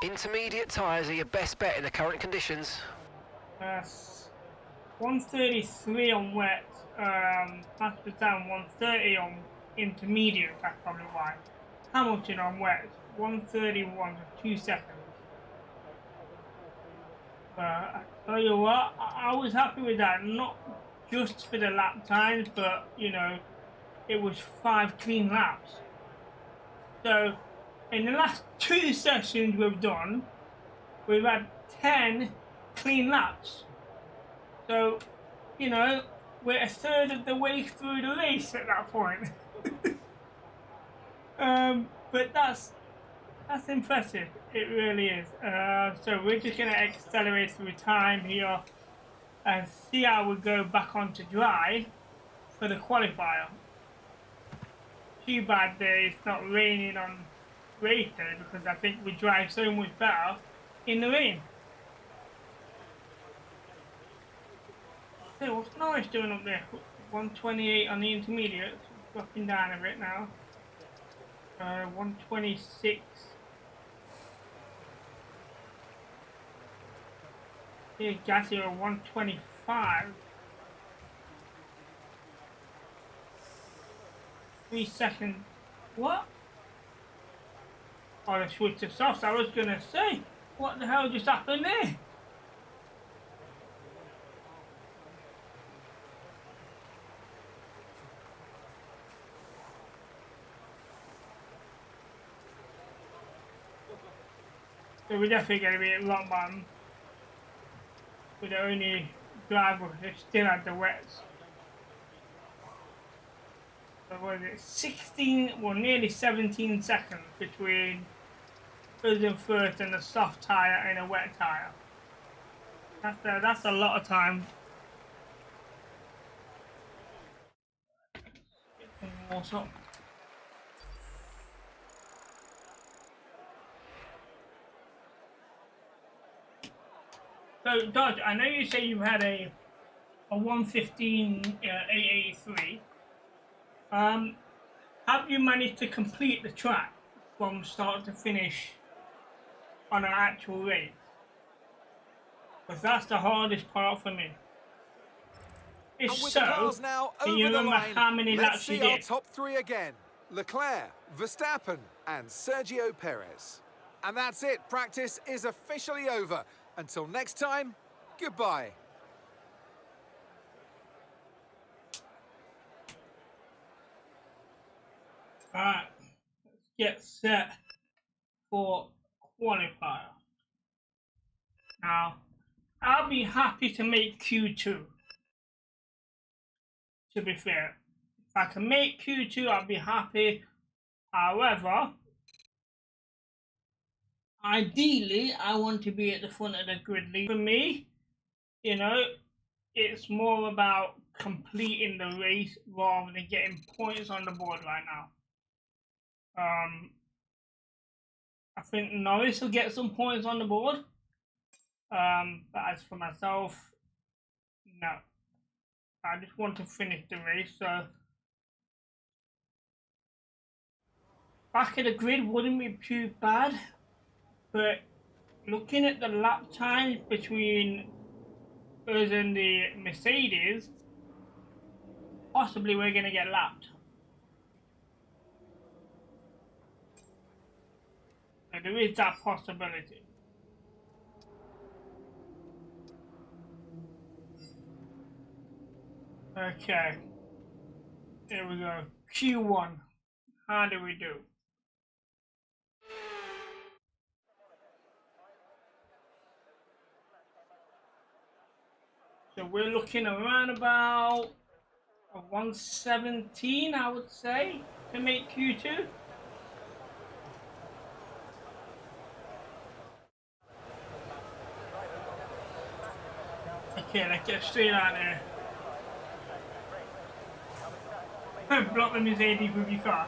Intermediate tyres are your best bet in the current conditions. 133 on wet. Last time 130 on intermediate. That's probably why. Hamilton on wet, 131 for 2 seconds. I tell you what, I was happy with that. Not just for the lap times, but you know, it was 5 clean laps. So, in the last 2 sessions we've done, we've had 10 clean laps. So, you know, we're a third of the way through the race at that point. But that's impressive. It really is. So we're just going to accelerate through time here and see how we go back onto dry for the qualifier. Too bad that it's not raining on race day because I think we drive so much better in the rain. So what's Norris doing up there? 128 on the intermediate, dropping down a bit now. 126. Here's Gassi at 125. 3 seconds. What? Oh, they switched to softs. I was gonna say, what the hell just happened there? So we're definitely going to be at rock bottom with the only driver who still had the wets. So what is it? 16, well nearly 17 seconds between us and first and a soft tyre and a wet tyre. That's a lot of time. What's up? So, Dodge, I know you say you had a 115 883. Have you managed to complete the track from start to finish on an actual race? Because that's the hardest part for me. If And with so, the cars now can over you the remember line, how many let's laps you see our did? top three again. Leclerc, Verstappen and Sergio Perez. And that's it. Practice is officially over. Until next time, goodbye. Alright, let's get set for qualifier. Now, I'll be happy to make Q2. To be fair, if I can make Q2, I'll be happy. However, ideally, I want to be at the front of the grid lead. For me, you know, it's more about completing the race rather than getting points on the board right now. I think Norris will get some points on the board. But as for myself, no. I just want to finish the race, so back of the grid wouldn't be too bad, but looking at the lap times between us and the Mercedes, possibly we're going to get lapped. So there is that possibility. Okay, here we go. Q1. How do we do? So we're looking around about a 117, I would say, to make Q2. Okay, let's get straight out there. Block the Mercedes with your car.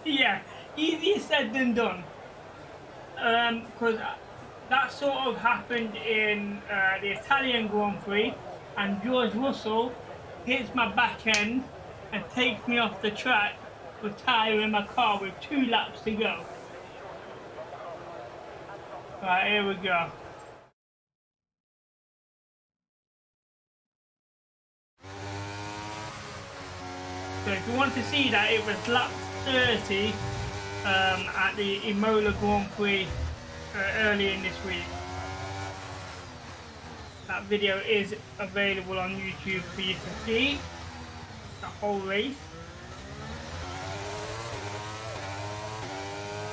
Yeah, easier said than done. Because that sort of happened in the Italian Grand Prix, and George Russell hits my back end and takes me off the track with tyre in my car with 2 laps to go. Right, here we go. So if you want to see that, it was lap 30 at the IMOLA Grand Prix earlier in this week. That video is available on YouTube for you to see the whole race.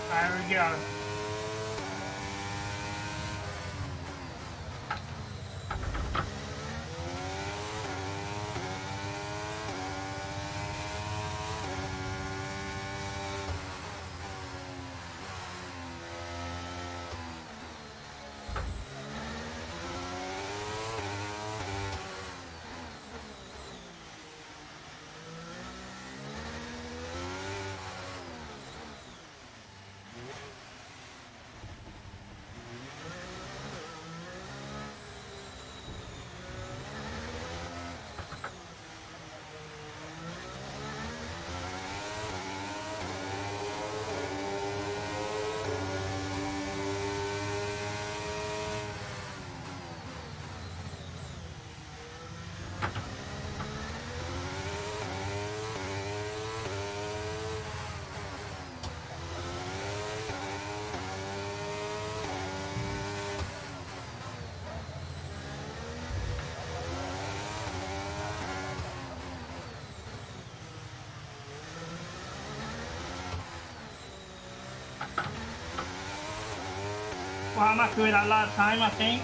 There we go. Well, I'm happy with that last time, I think.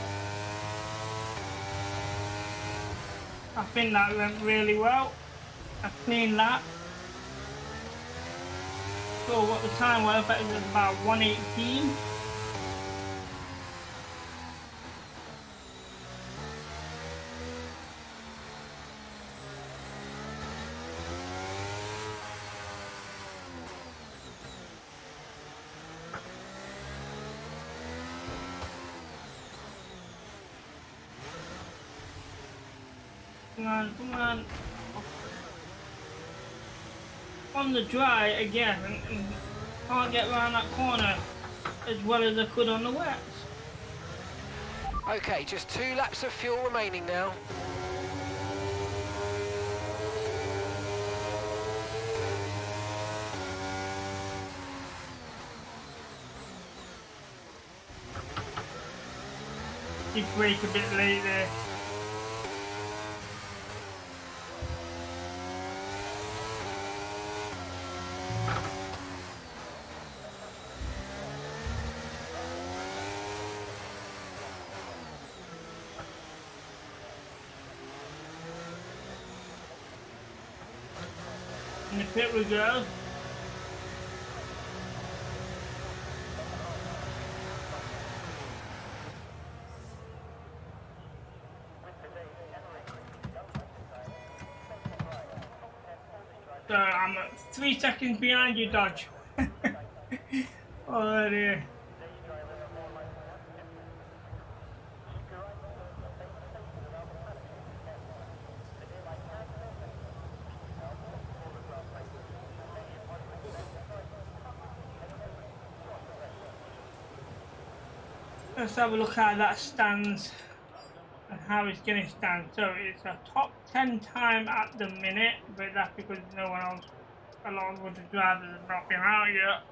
I think that went really well. A clean lap. So what the time was, but it was about 118. Come on, come on. on the dry again and can't get around that corner as well as I could on the wets. Okay, just 2 laps of fuel remaining now. Did brake a bit late there. In the pit we go. So I'm 3 seconds behind you, Dodge. Oh dear. Let's have a look at that stands and how it's going to stand. So it's a top 10 time at the minute, but that's because no one else, a lot of other drivers have not been out yet.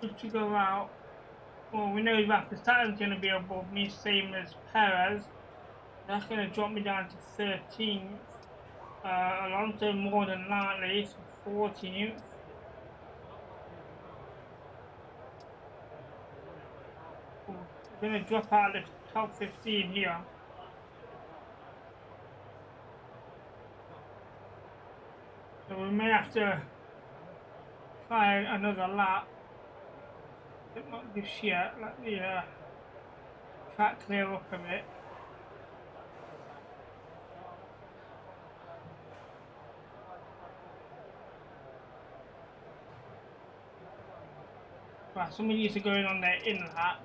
Just to go out, well, we know Verstappen's going to be above me, same as Perez. That's going to drop me down to 13th. Alonso more than likely, so 14th. We're going to drop out of the top 15 here. So we may have to try another lap. But not this yet. Let the track clear up a bit. Right, somebody used to go in on their in lap,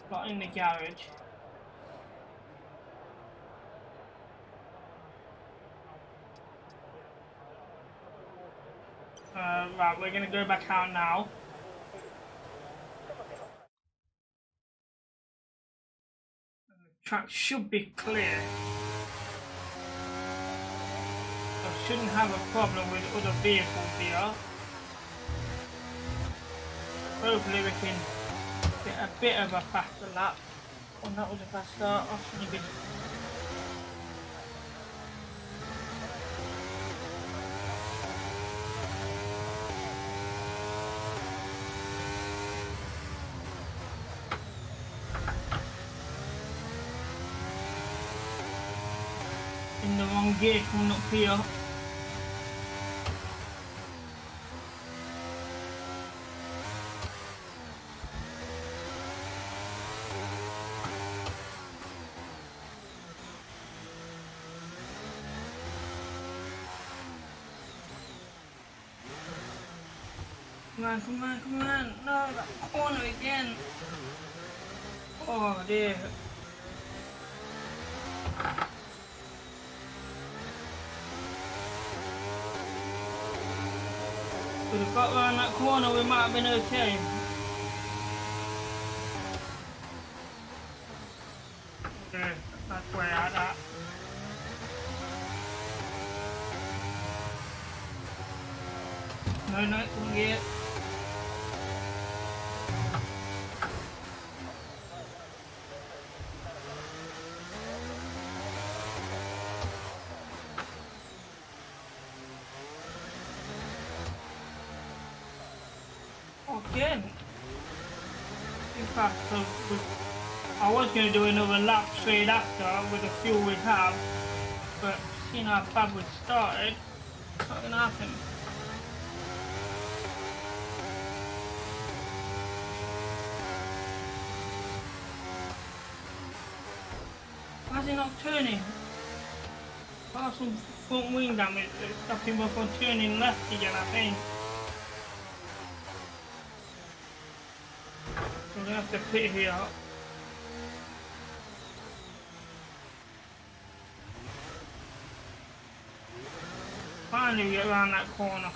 not in the garage. Right, we're going to go back out now. And the track should be clear. I shouldn't have a problem with other vehicles here. Hopefully we can get a bit of a faster lap. Oh, that was a fast start. Oh, should be. In the wrong gear coming up here. Come on, come on, come on. No, that corner again. Oh dear. If we'd have got around that corner, we might have been okay. Okay, that's way out that. No, no, come get it. Again. In fact, I was going to do another lap straight after with the fuel we have, but seeing how bad we started, it's not going to happen. Why is he not turning? Got some front wing damage that's stopping him from turning left again, I think. We're gonna have to pit here. finally get around that corner.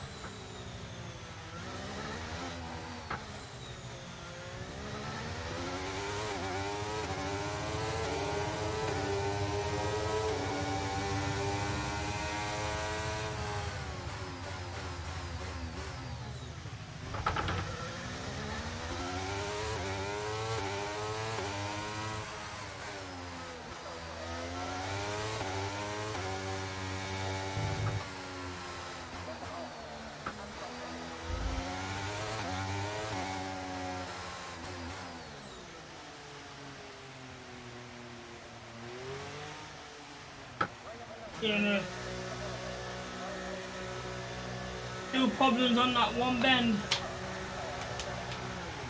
Yeah, still problems on that one bend.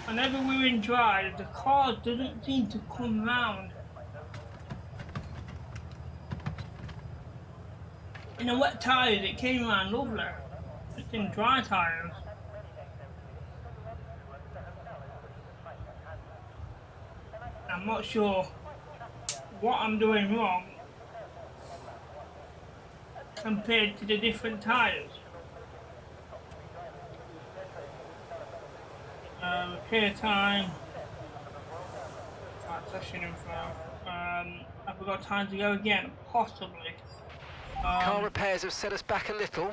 Whenever we're in drive, the car doesn't seem to come round. In the wet tyres, it came around lovely. It's in dry tyres. I'm not sure what I'm doing wrong compared to the different tyres. Repair time. Right, session info. Have we got time to go again? Possibly. Car repairs have set us back a little.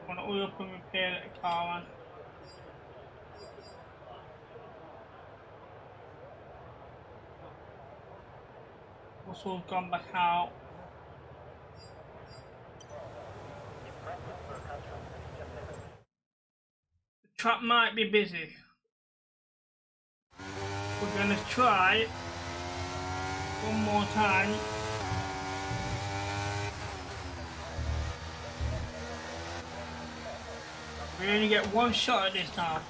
I want to oil up and repair the car, man. Russell's gone back out. The track might be busy. We're gonna try one more time. We only get one shot at this time.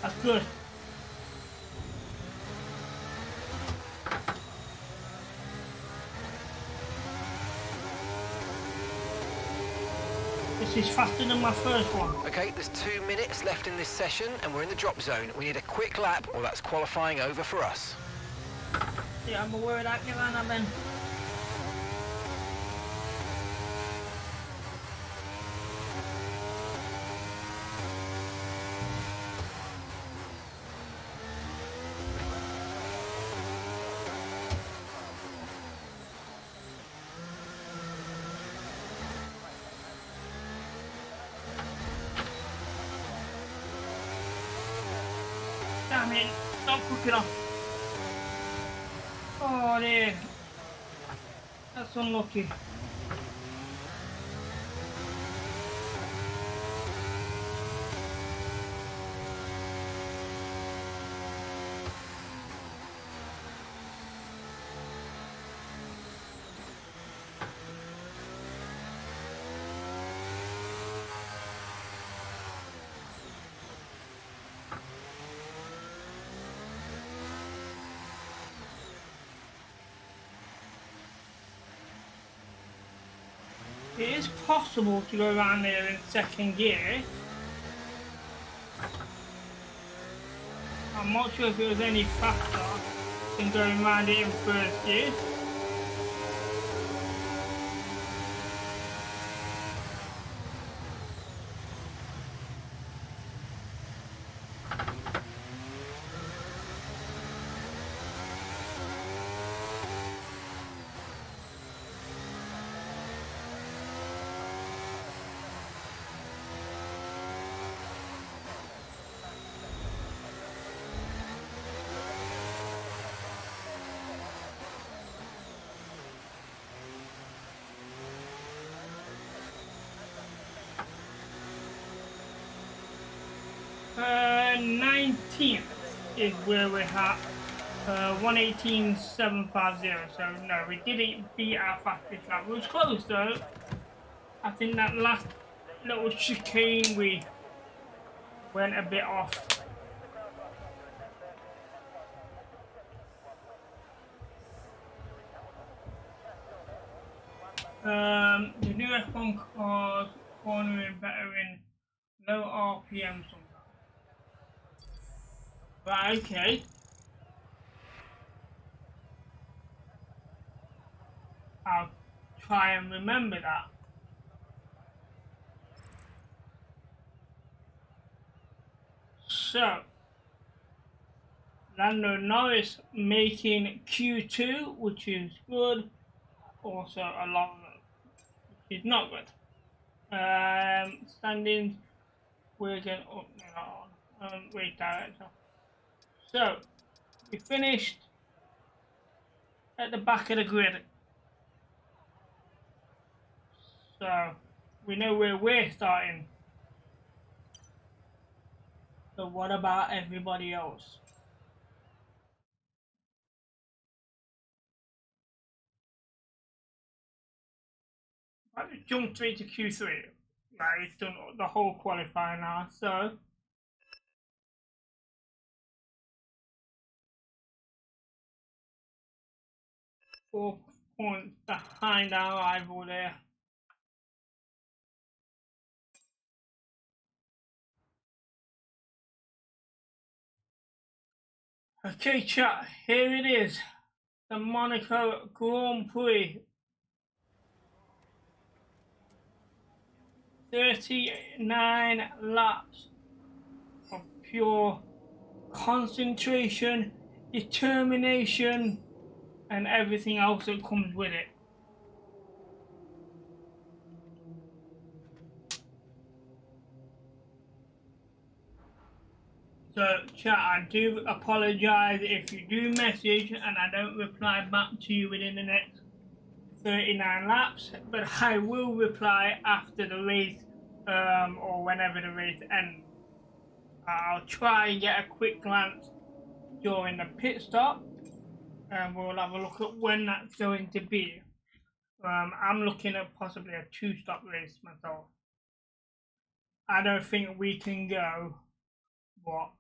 That's good. This is faster than my first one. Okay, there's 2 minutes left in this session and we're in the drop zone. We need a quick lap or that's qualifying over for us. Yeah, I'm aware of that, Joanna, then. Damn it, not quick enough. Oh dear. That's unlucky. It is possible to go around there in second gear. I'm not sure if it was any faster than going around it in first gear. 19th is where we're at. 1:18.750. So no, we didn't beat our fastest lap. It was close though. I think that last little chicane we went a bit off. The new F1 cars cornering better in low RPM sometimes. Right, okay. I'll try and remember that. So, Lando Norris making Q2, which is good. Also a long run, which is not good. Standings, we're going up now on race director. So, we finished at the back of the grid. So, we know where we're starting. So what about everybody else? I just jumped straight to Q3. Right, it's done the whole qualifier now, so 4 points behind our rival there. Okay, chat, here it is. The Monaco Grand Prix. 39 laps of pure concentration, determination, and everything else that comes with it. So, chat, I do apologise if you do message and I don't reply back to you within the next 39 laps, but I will reply after the race or whenever the race ends. I'll try and get a quick glance during the pit stop and we'll have a look at when that's going to be. I'm looking at possibly a 2-stop race myself. I don't think we can go, what,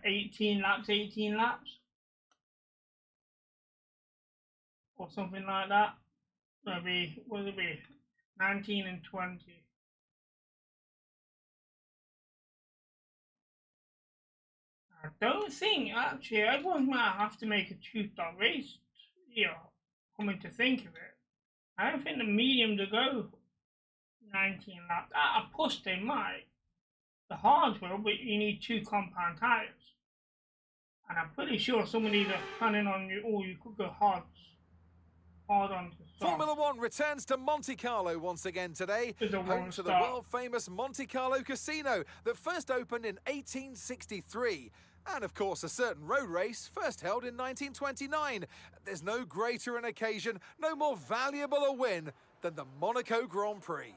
18 laps, or something like that. Maybe, what will it be, 19 and 20. I don't think, actually, everyone might have to make a 2-stop race, you know, coming to think of it. I don't think the medium to go 19 laps. At a push they might. The hards will, but you need 2 compound tyres. And I'm pretty sure some of these are planning on you, or you could go hard on to start. Formula One returns to Monte Carlo once again today, home to the world-famous Monte Carlo Casino that first opened in 1863. And of course, a certain road race first held in 1929. There's no greater an occasion, no more valuable a win than the Monaco Grand Prix.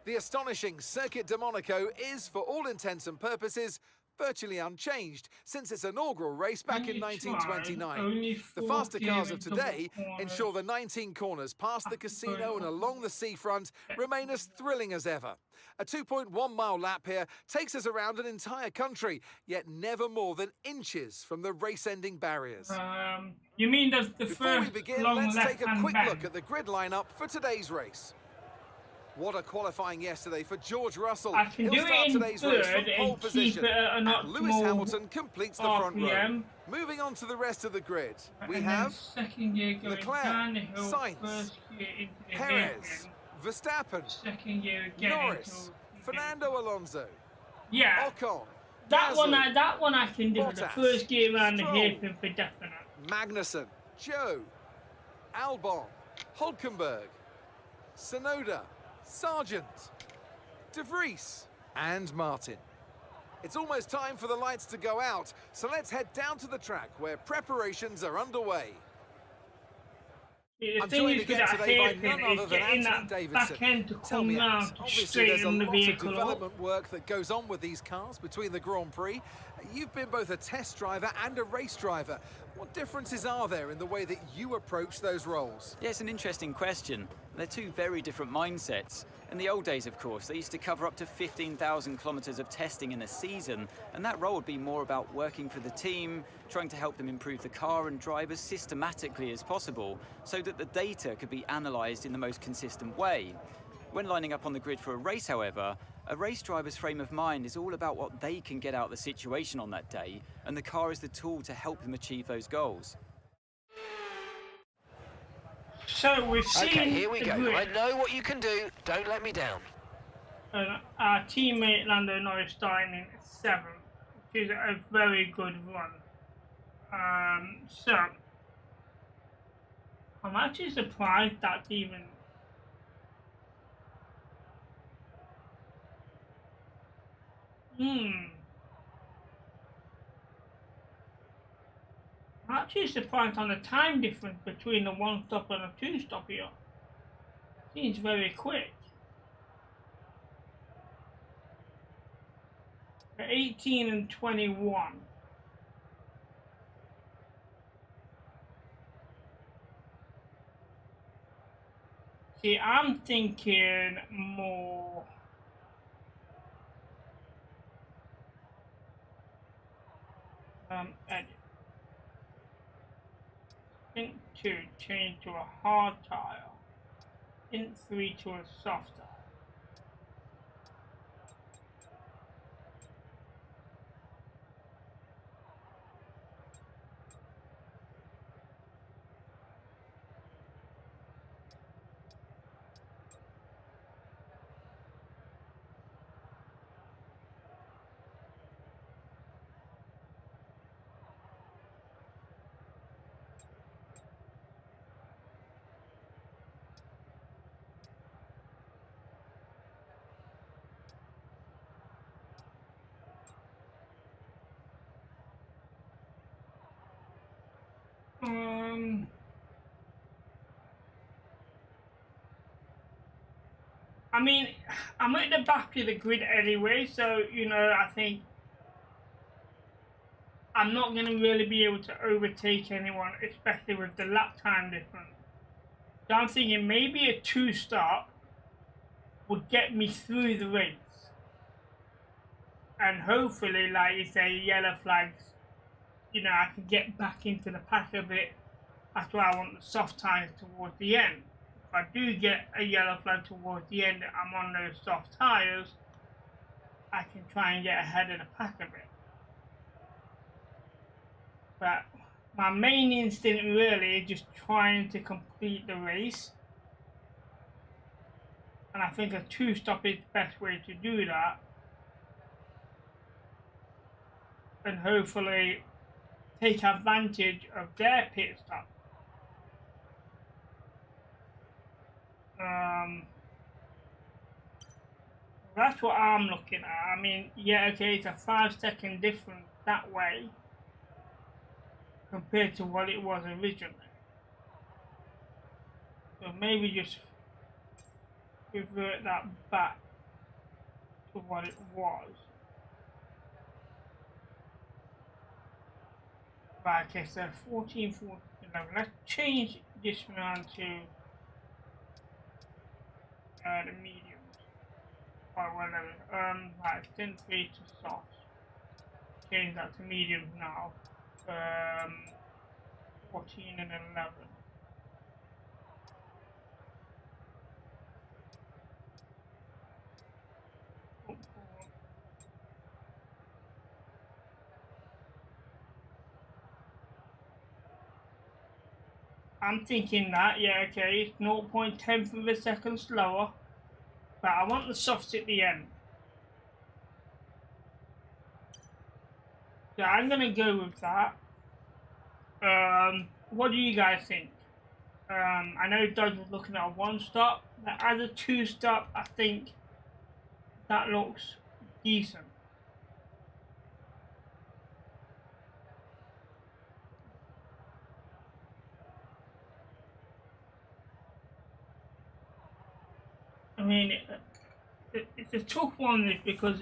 The astonishing Circuit de Monaco is, for all intents and purposes, virtually unchanged since its inaugural race back in 1929. The faster cars of today ensure the 19 corners past the casino and along the seafront remain as thrilling as ever. A 2.1-mile lap here takes us around an entire country, yet never more than inches from the race-ending barriers. You mean the Before first we begin, long let's take a quick bend. look at the grid lineup for today's race. What a qualifying yesterday for George Russell. I can He'll do start it in today's race from third pole and keep position. it at an And Lewis optimal Hamilton completes the front row. RPM. Moving on to the rest of the grid, we And have then second gear going Leclerc, down the hill, Sainz, first gear into the Perez, hairpin, Verstappen, second gear again Norris, into Fernando Alonso, yeah, Ocon, that Gasly, one I can do. The Bottas, first gear around the Stroll, hairpin for definite. Magnussen, Joe, Albon, Hulkenberg, Tsunoda, Sargent, De Vries and Martin. It's almost time for the lights to go out, so let's head down to the track where preparations are underway. The I'm thing joined is with again that today by hairpin none is other than getting Anthony that Davidson. back end to Tell come me, round Ant, to obviously there's a straighten the lot of vehicle up. development work that goes on with these cars between the Grand Prix. You've been both a test driver and a race driver. What differences are there in the way that you approach those roles? Yeah, it's an interesting question. They're two very different mindsets. In the old days, of course, they used to cover up to 15,000 kilometers of testing in a season, and that role would be more about working for the team, trying to help them improve the car and drive as systematically as possible, so that the data could be analysed in the most consistent way. When lining up on the grid for a race, however, a race driver's frame of mind is all about what they can get out of the situation on that day, and the car is the tool to help them achieve those goals. So we've seen Okay, here we the go. grid. I know what you can do. Don't let me down. And our teammate Lando Norris starting in 7th, which is a very good run. So I'm actually surprised that's even I'm actually surprised on the time difference between the 1-stop and a 2-stop here. Seems very quick. 18 and 21. See, I'm thinking more edit. Int 2 change to a hard tile. Int 3 to a soft tile. I mean, I'm at the back of the grid anyway, so, you know, I think I'm not going to really be able to overtake anyone, especially with the lap time difference. So I'm thinking maybe a 2-stop would get me through the race. And hopefully, like you say, yellow flags, you know, I can get back into the pack a bit. That's why I want the soft tires towards the end. If I do get a yellow flag towards the end, I'm on those soft tires, I can try and get ahead of the pack a bit. But my main instinct really is just trying to complete the race. And I think a 2-stop is the best way to do that. And hopefully take advantage of their pit stop. That's what I'm looking at. I mean, yeah, okay, it's a 5-second difference that way compared to what it was originally. So maybe just revert that back to what it was. Right, okay, so 14, 14, 11. Let's change this round to the mediums. Or whatever. Right, extend 3 to soft. Change that to mediums now. 14 and 11. I'm thinking that, yeah, okay, 0.10 of a second slower, but I want the softs at the end. So I'm gonna go with that. What do you guys think? I know Dodge was looking at a 1-stop, but as a 2-stop, I think that looks decent. mean, it's a tough one this, because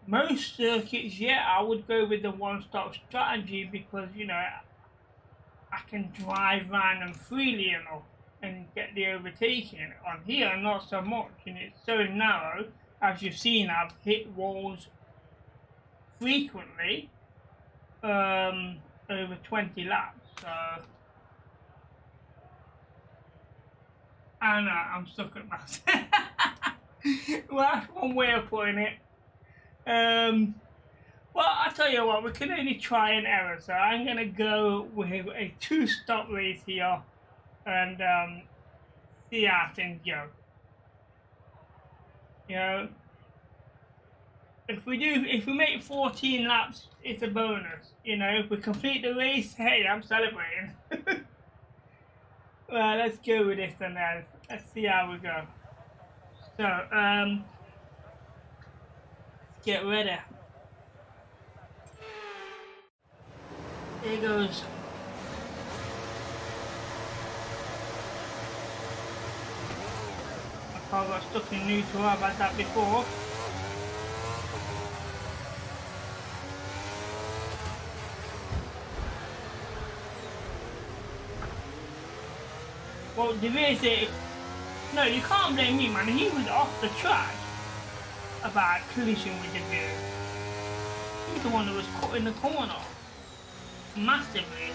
most circuits, yeah, I would go with the one-stop strategy, because you know I can drive around them freely enough and get the overtaking. On here, not so much, and it's so narrow. As you've seen, I've hit walls frequently, over 20 laps. So, I know I'm stuck at myself. Well, that's one way of putting it. Well, I'll tell you what, we can only try and error, so I'm going to go with a 2-stop race here and see how things go. You know, if we make 14 laps, it's a bonus. You know, if we complete the race, hey, I'm celebrating. Well, let's go with this then. Let's see how we go. So, let's get ready. There goes. My car got stuck in neutral. I've had that before. Well, the race is... No, you can't blame me, man. He was off the track about collision with the vehicle. He's the one that was caught in the corner. Massively.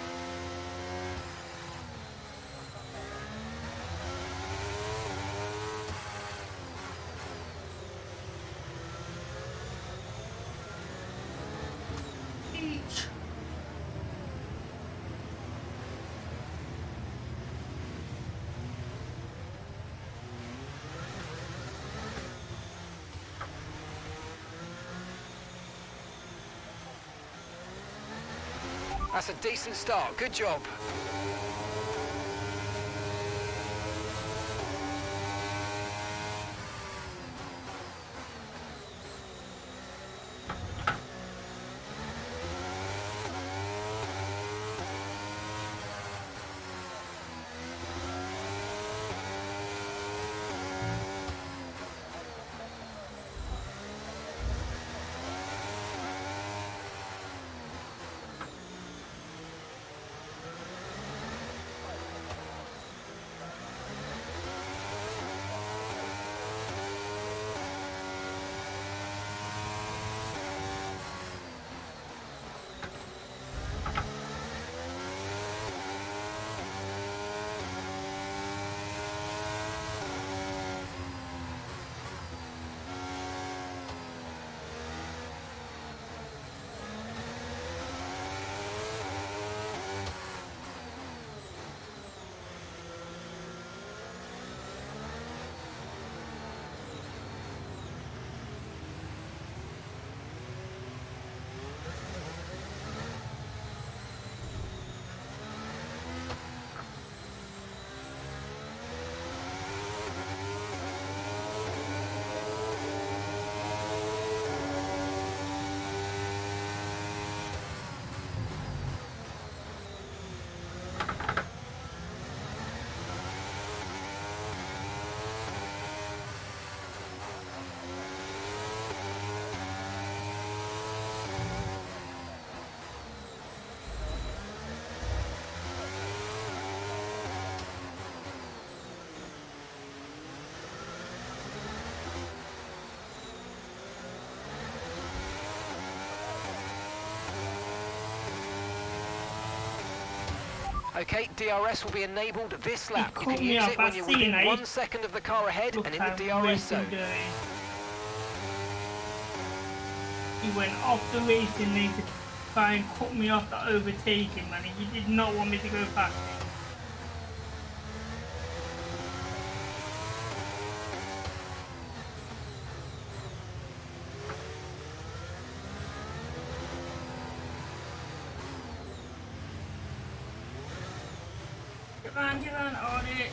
Each. That's a decent start. Good job. Okay, DRS will be enabled this lap. You can use it when you're within 1 second of the car ahead and in the DRS zone. He went off the racing lane to try and cut me off the overtaking, man. He did not want me to go past him. Get on, on it.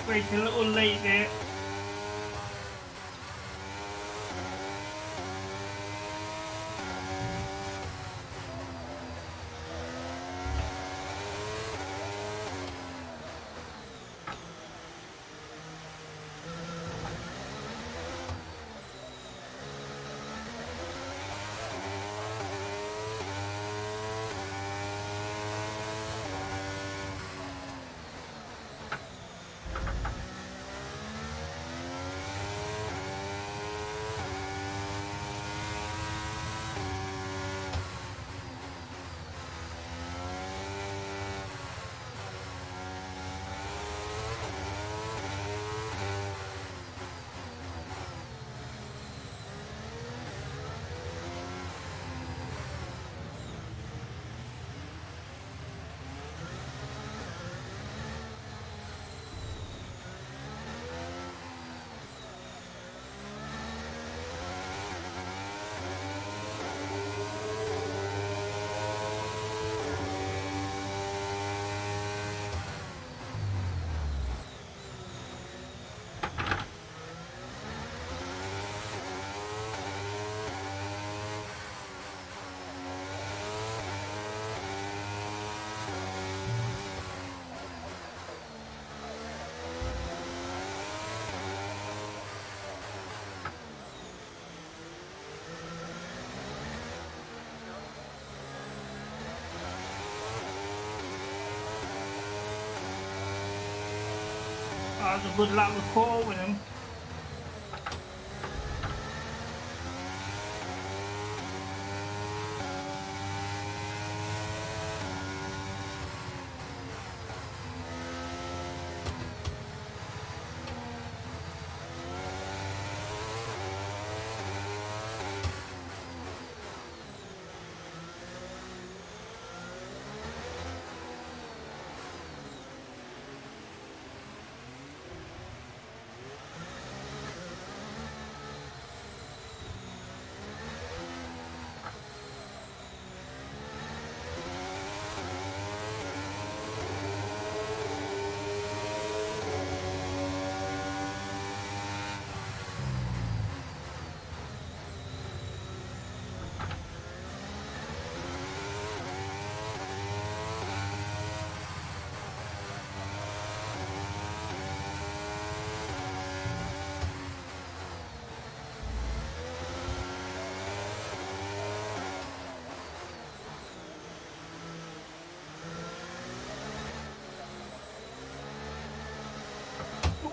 Wait, a little late there. That was a good lap we caught up with him.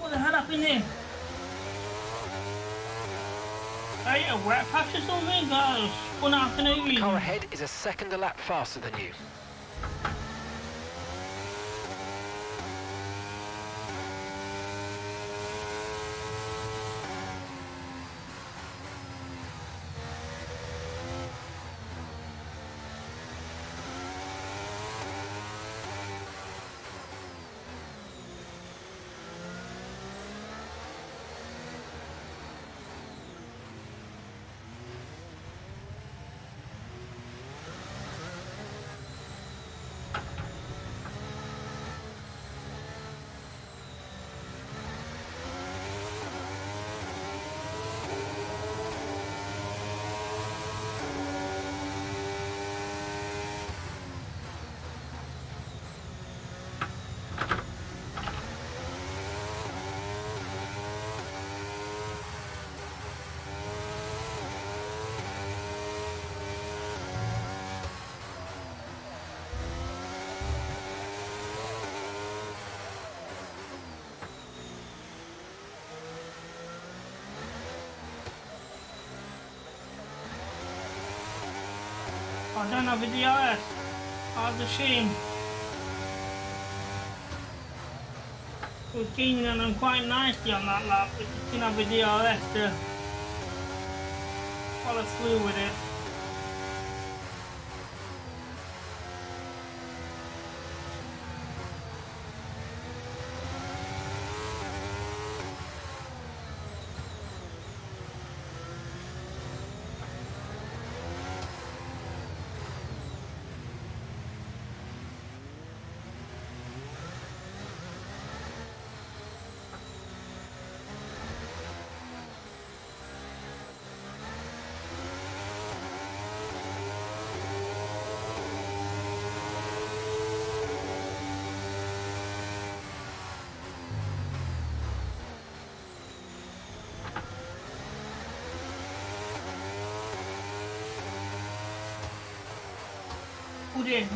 What the hell happened there? Hey, a wet patch or something? Guys, what happened The here? car ahead is a second a lap faster than you. I don't have a DRS. That's a shame. It was keen and quite nicely on that lap, but you didn't have a DRS to follow through with it. pulled in.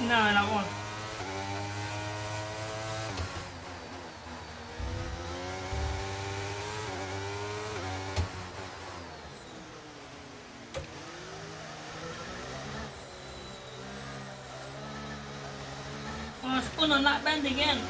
No, that one. Oh, I spun on that bend again.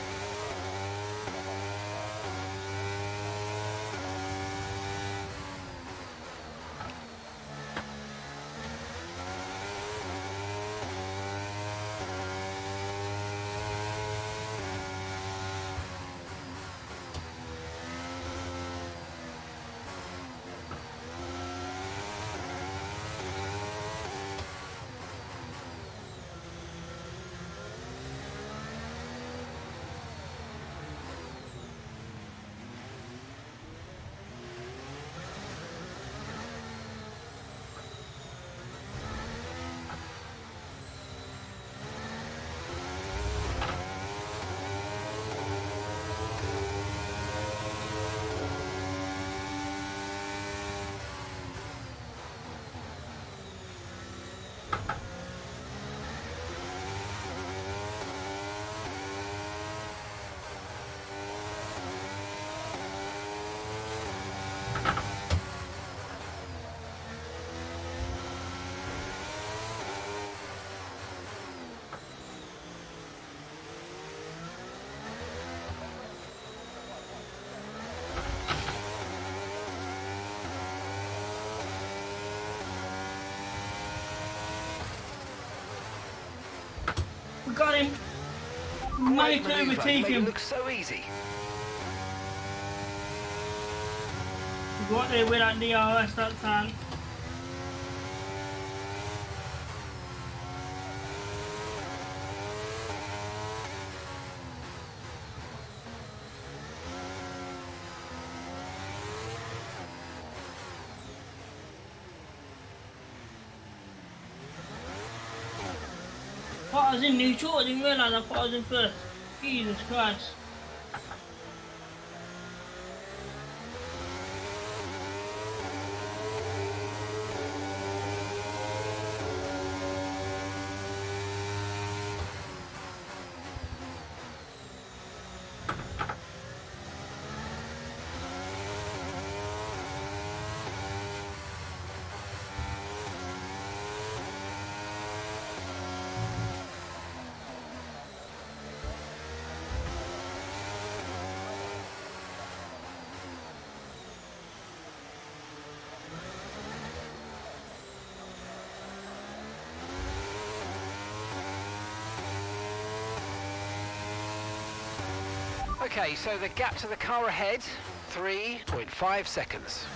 We got him. We managed to overtake Made it him. look so easy. We got there with that DRS that time. I was in neutral, I didn't realise I thought I was in first. Jesus Christ. Okay, so the gap to the car ahead, 3.5 seconds.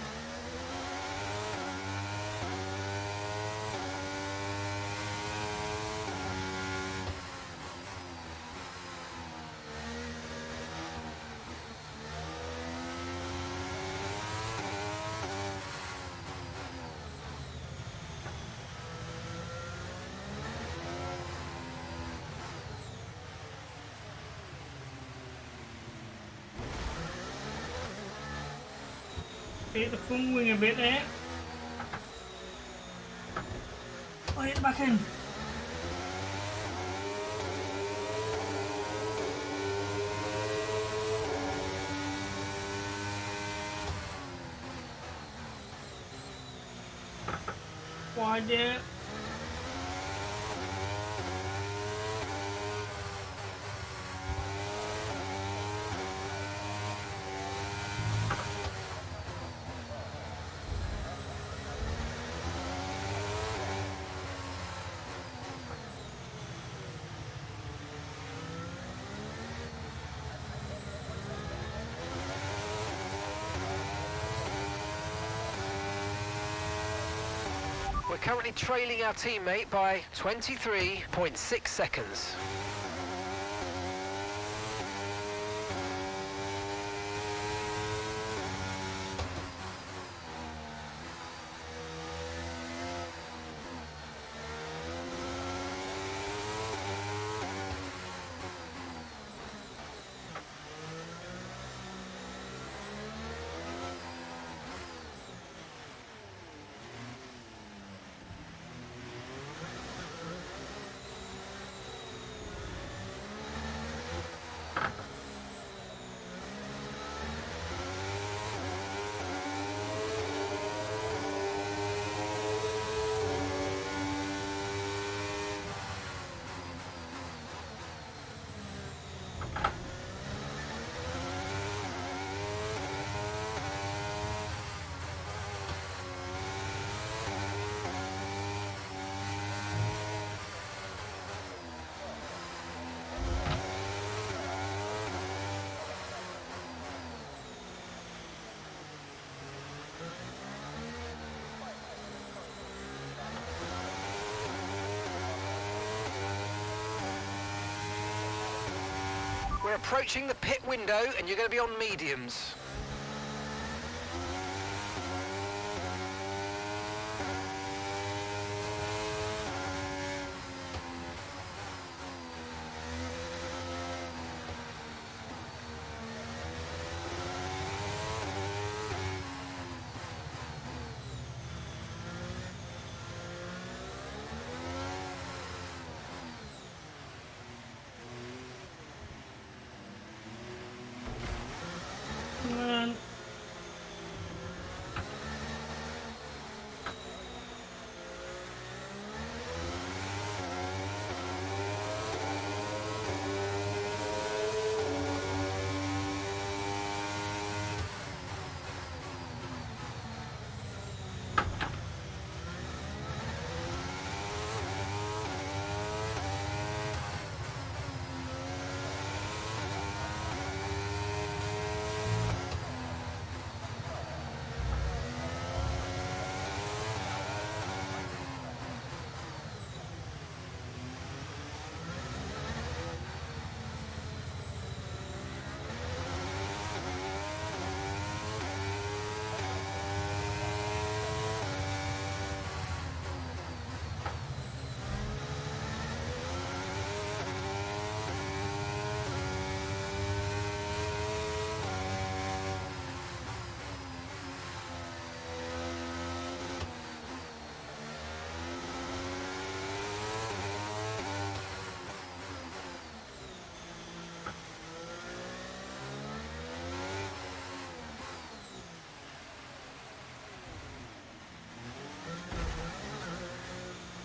Hit the front wing a bit there. Oh, hit the back end. Wide there. We're currently trailing our teammate by 23.6 seconds. approaching the pit window and you're going to be on mediums. And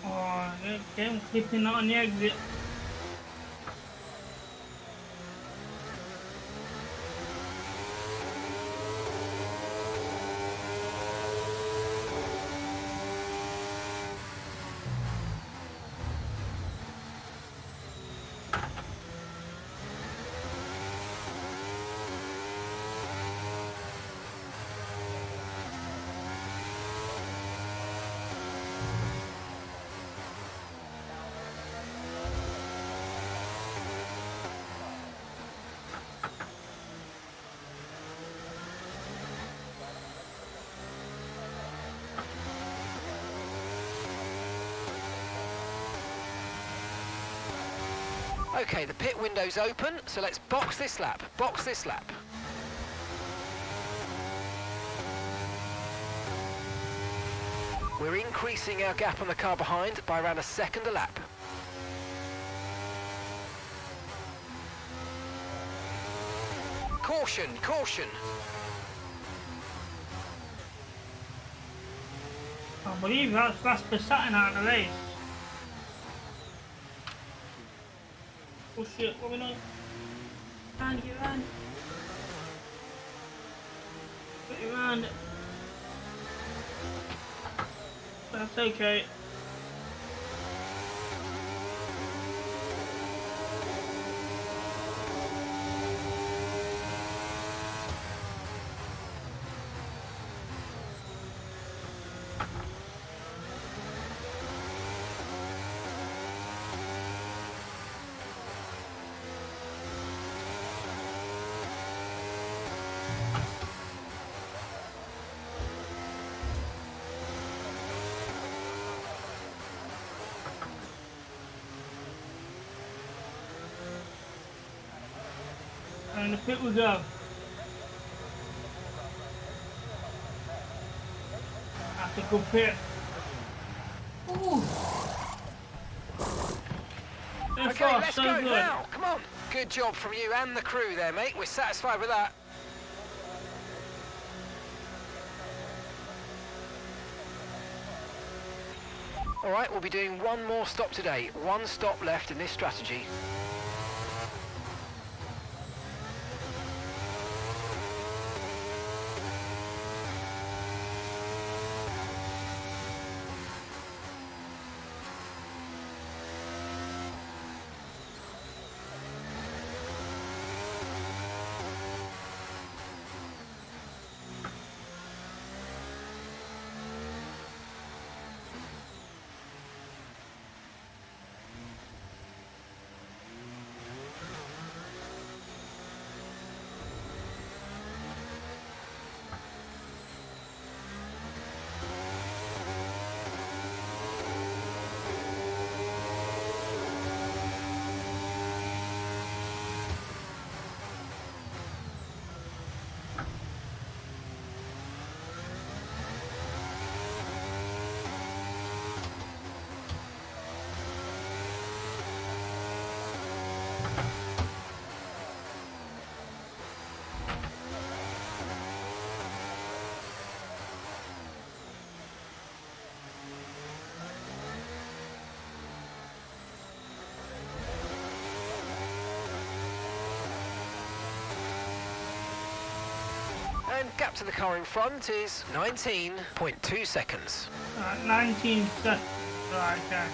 oh, I'm clipping on the exit. Okay, the pit window's open, so let's box this lap. Box this lap. We're increasing our gap on the car behind by around a second a lap. Caution, caution. I believe that's Verstappen out of the race. Oh shit, what are we doing? Round, get round. Get it round. That's okay. And the pit we go. That's a good pit. Ooh. So Okay, far, let's so go good. now. Come on. Good job from you and the crew there, mate. We're satisfied with that. All right, we'll be doing one more stop today. One stop left in this strategy. And gap to the car in front is 19.2 seconds. 19 seconds. Right, okay.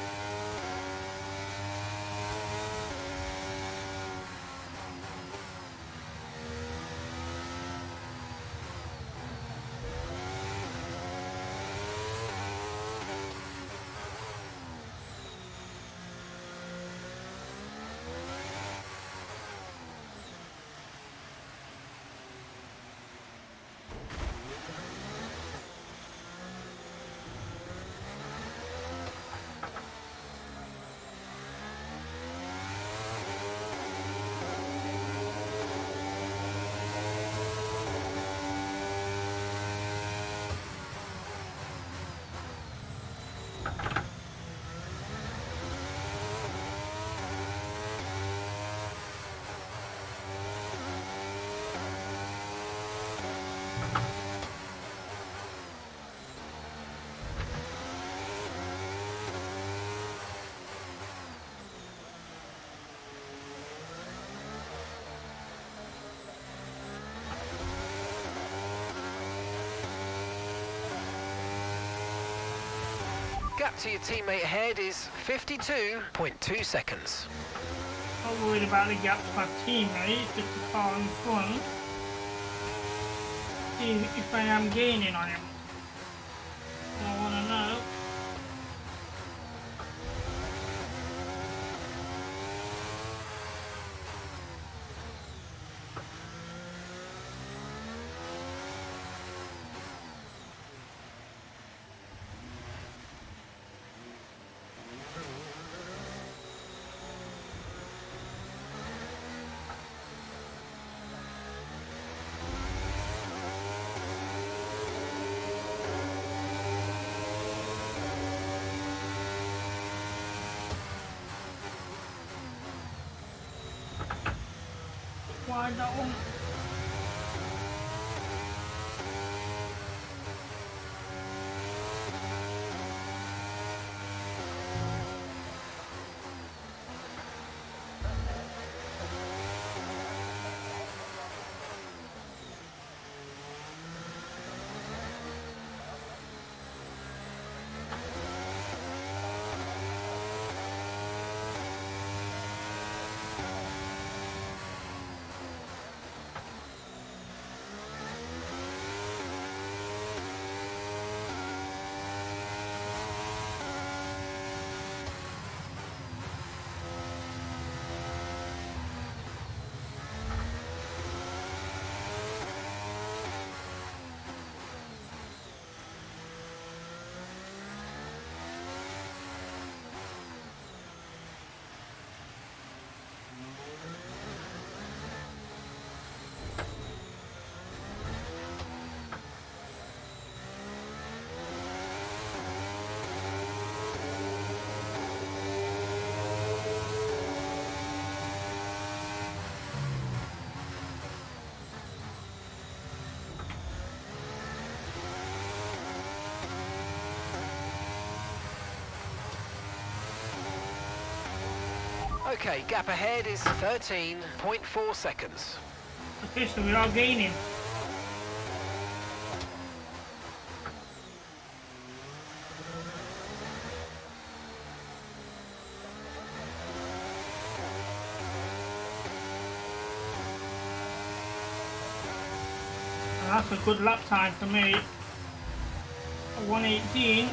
Gap to your teammate ahead is 52.2 seconds. Not worried about the gap to my teammate, just the car in front. See if I am gaining on him. I want to know. Why that one? Okay, gap ahead is 13.4 seconds. Okay, so we are gaining. And that's a good lap time for me. 1:18.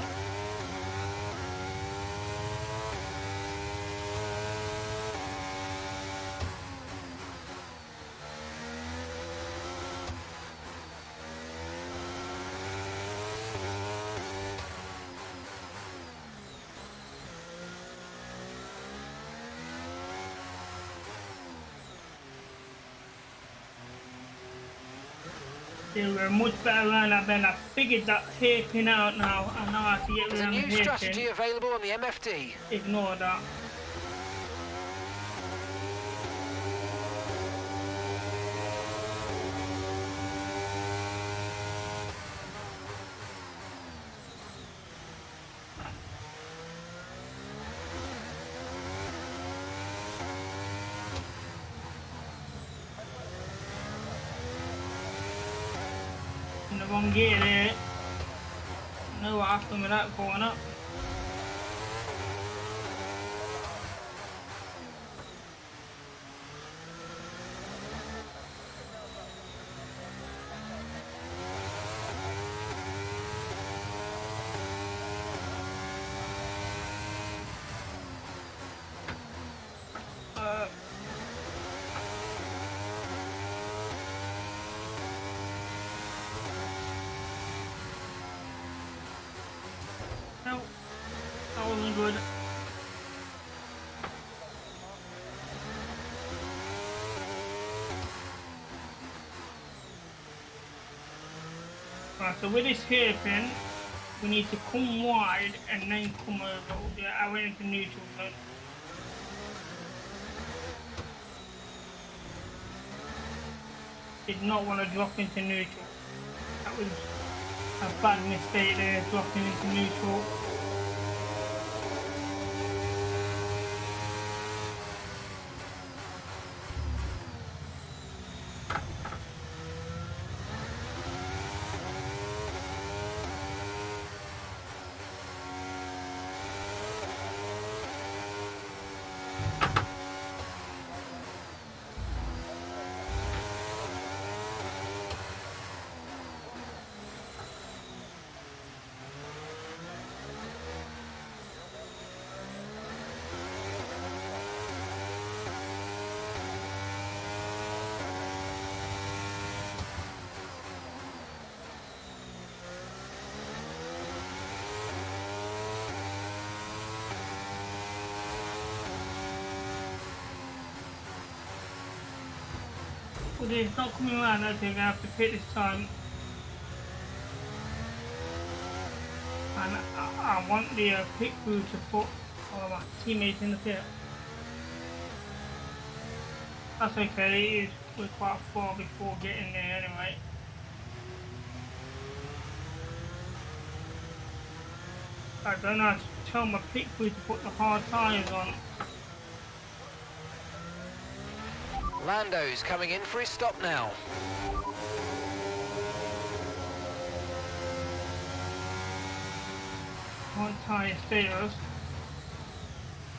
They were much better around that bend. I figured that hairpin out now. I know how to get There's a around the new strategy hairpin. available on the MFD. Ignore that. in the wrong gear there. I know what happened with that going up. No, that wasn't good. Right, so with this hairpin, we need to come wide and then come over. Yeah, I went into neutral, but did not want to drop into neutral. That was a bad mistake there, dropping into neutral. But it's not coming around, I think I have to pit this time. And I want the pit crew to put all of my teammates in the pit. That's okay, we're quite far before getting there anyway. I don't know how to tell my pit crew to put the hard tyres on. Lando's coming in for his stop now. One tyre stairs.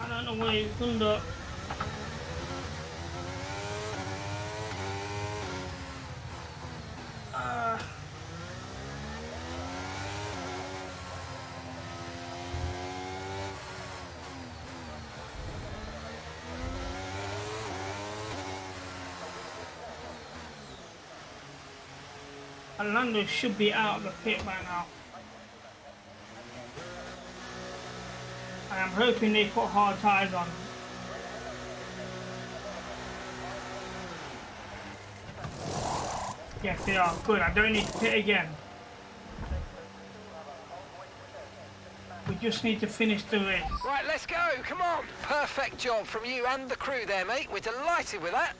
I don't know where it's under. Lando should be out of the pit by now. And I'm hoping they put hard tyres on. Yes, they are. Good, I don't need to pit again. We just need to finish the race. Right, let's go, come on. Perfect job from you and the crew there, mate. We're delighted with that.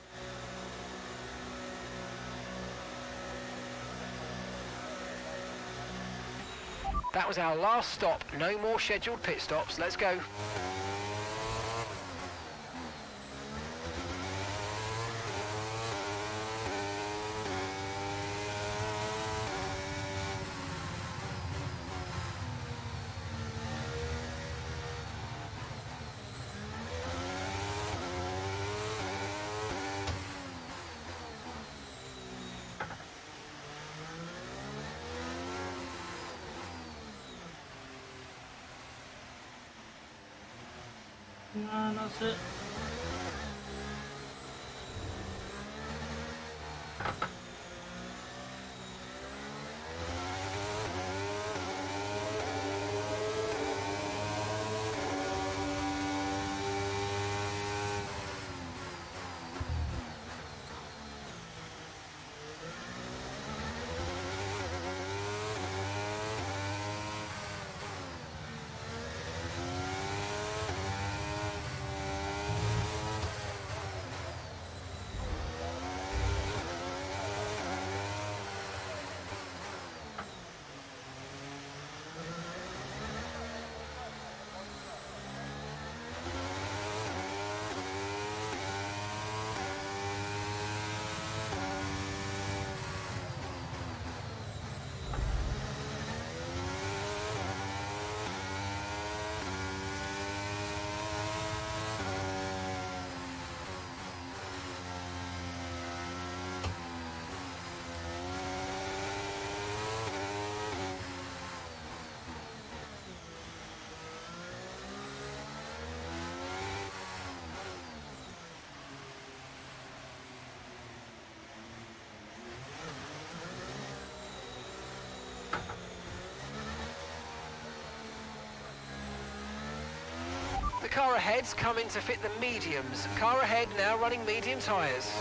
That was our last stop. No more scheduled pit stops. Let's go. No, that's it. car ahead's come in to fit the mediums. Car ahead now running medium tyres.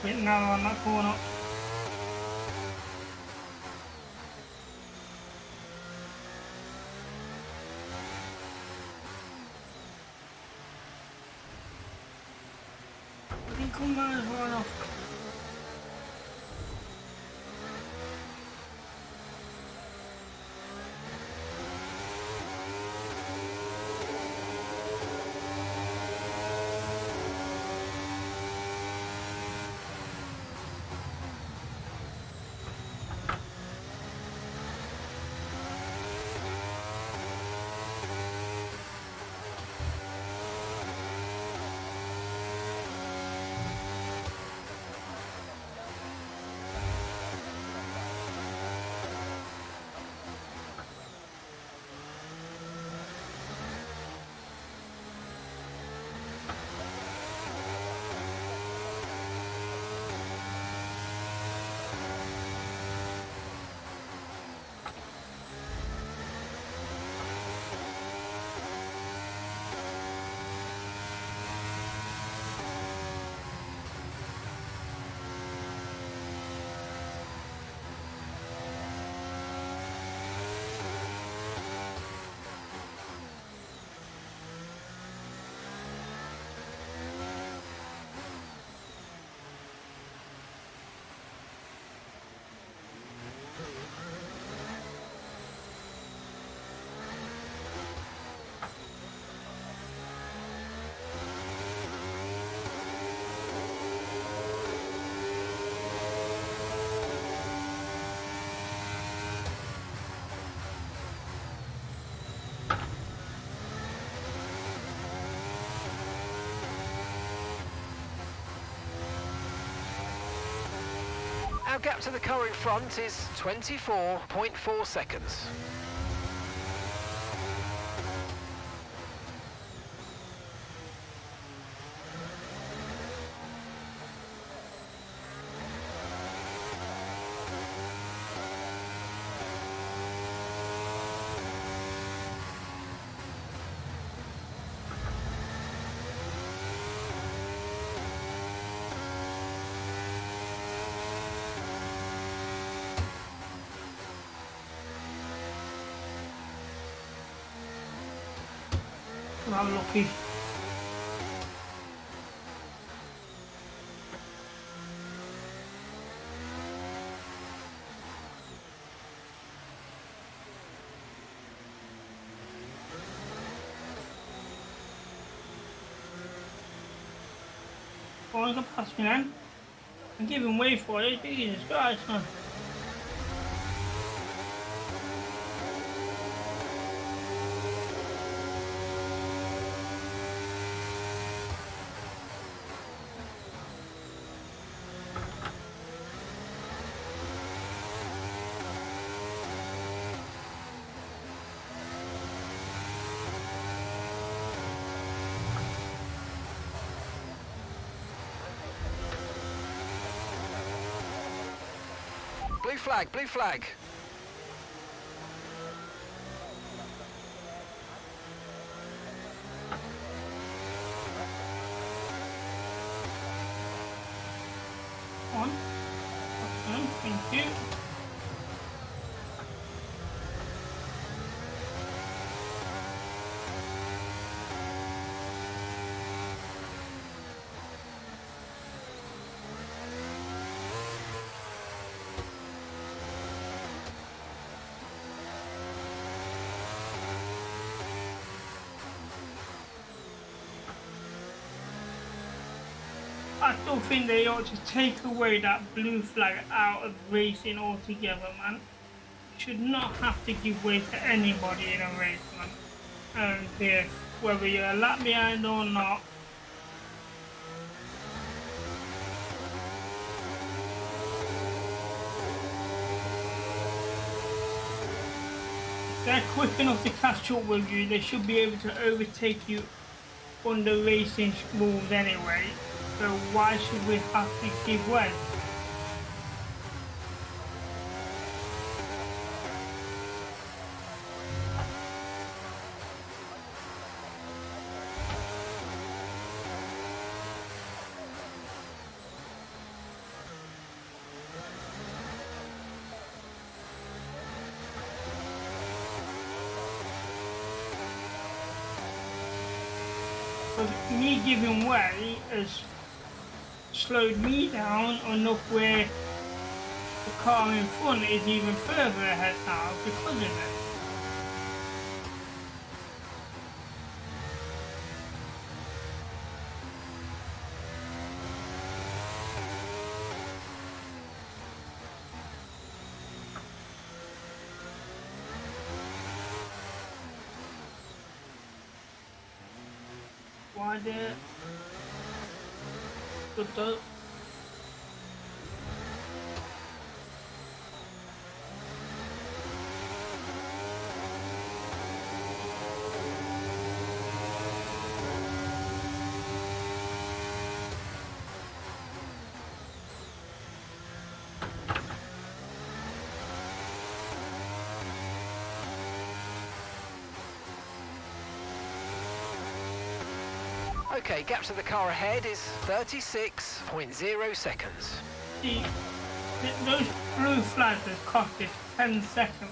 Wait now on that corner. I think come down as well enough. Our gap to the car in front is 24.4 seconds. I'm lucky. Oh, he's gonna pass me then. I'm giving way for it. Jesus Christ, man. Blue flag, blue flag. On. Okay, thank you. I still think they ought to take away that blue flag out of racing altogether, man. Should not have to give way to anybody in a race, man. And here, whether you're a lap behind or not. If they're quick enough to catch up with you, they should be able to overtake you under racing rules anyway. So why should we have to give way? Because me giving way has slowed me down enough where the car in front is even further ahead now because of it. Why did good. Okay, gap to the car ahead is 36.0 seconds. See, those blue flags have cost us 10 seconds.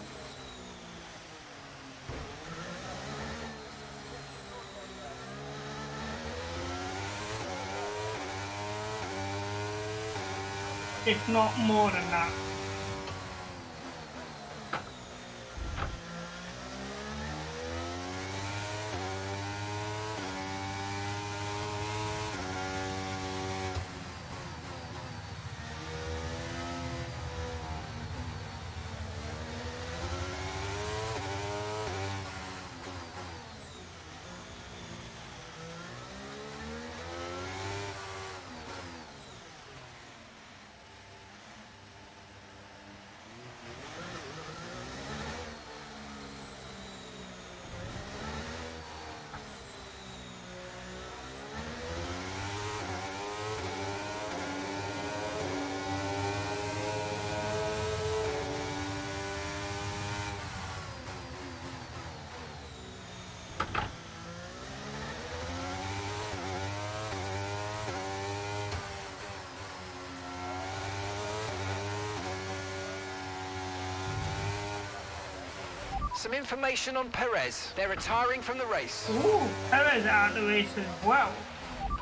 If not more than that. Some information on Perez. They're retiring from the race. Ooh, Perez out of the race as well.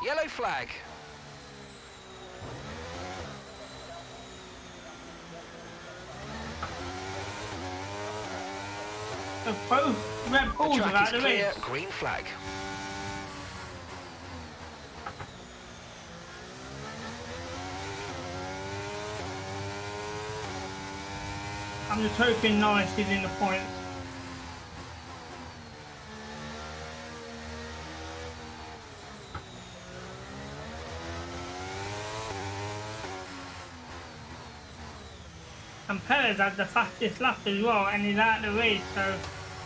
Yellow flag. So both Red The Bulls are track out is of the clear, race. green flag. I'm just hoping Norris is in the points. And Perez had the fastest lap as well, and he's out of the race, so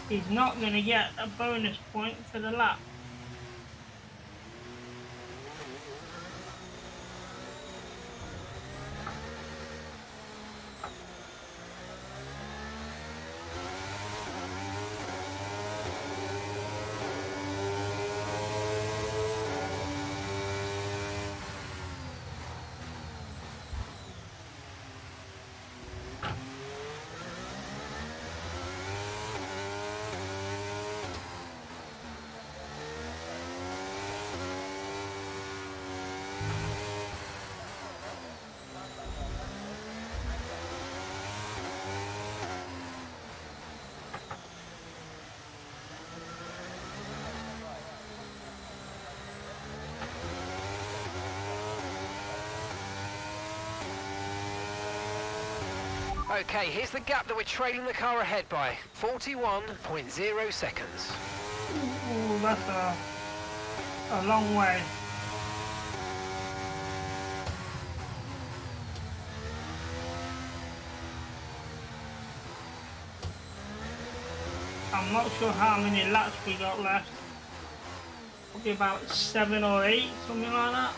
he's not going to get a bonus point for the lap. Okay, here's the gap that we're trailing the car ahead by. 41.0 seconds. Ooh, that's a long way. I'm not sure how many laps we got left. Probably about 7 or 8, something like that.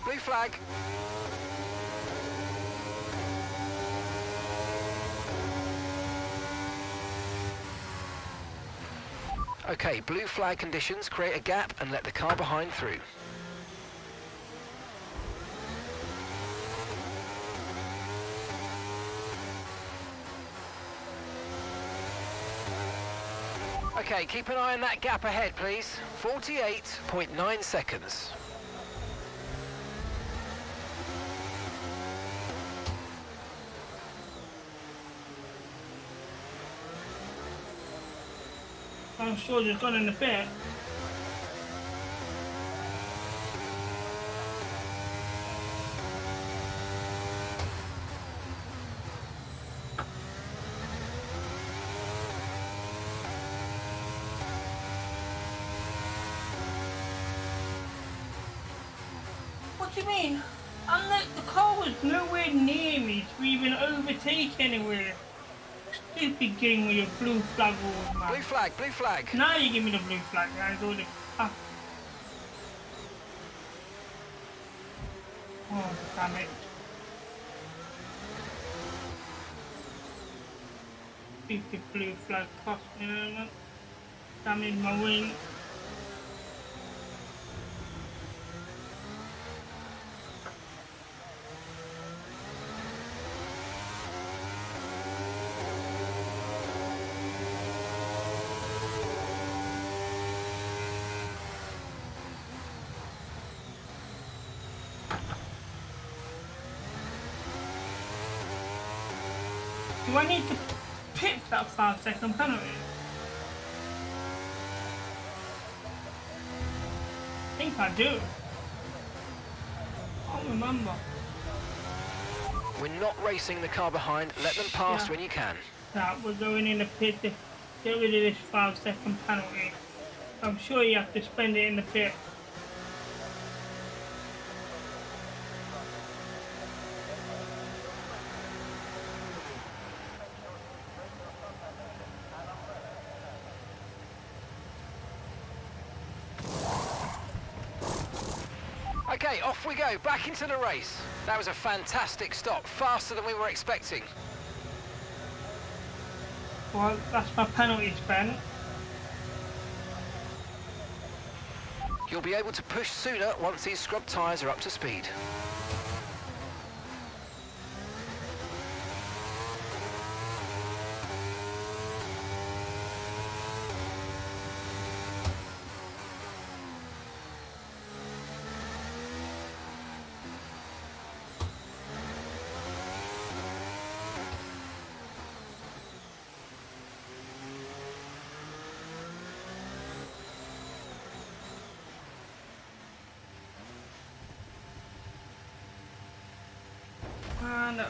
Blue flag. Okay, blue flag conditions create a gap and let the car behind through. Okay, keep an eye on that gap ahead, please. 48.9 seconds. I'm sure just gone in the pit. What do you mean? The car was nowhere near me to even overtake anywhere. Stupid game with your blue flag rules, man. Blue flag, blue flag. Now you give me the blue flag, guys. Oh, damn it. Stupid blue flag cost me a moment. Damaged my wing. Do I need to pick that 5-second penalty? I think I do. I don't remember. We're not racing the car behind. Let them pass when you can. Now we're going in the pit to get rid of this 5-second penalty. I'm sure you have to spend it in the pit. Okay, off we go, back into the race. That was a fantastic stop, faster than we were expecting. Well, that's my penalty spent. You'll be able to push sooner once these scrub tyres are up to speed. on.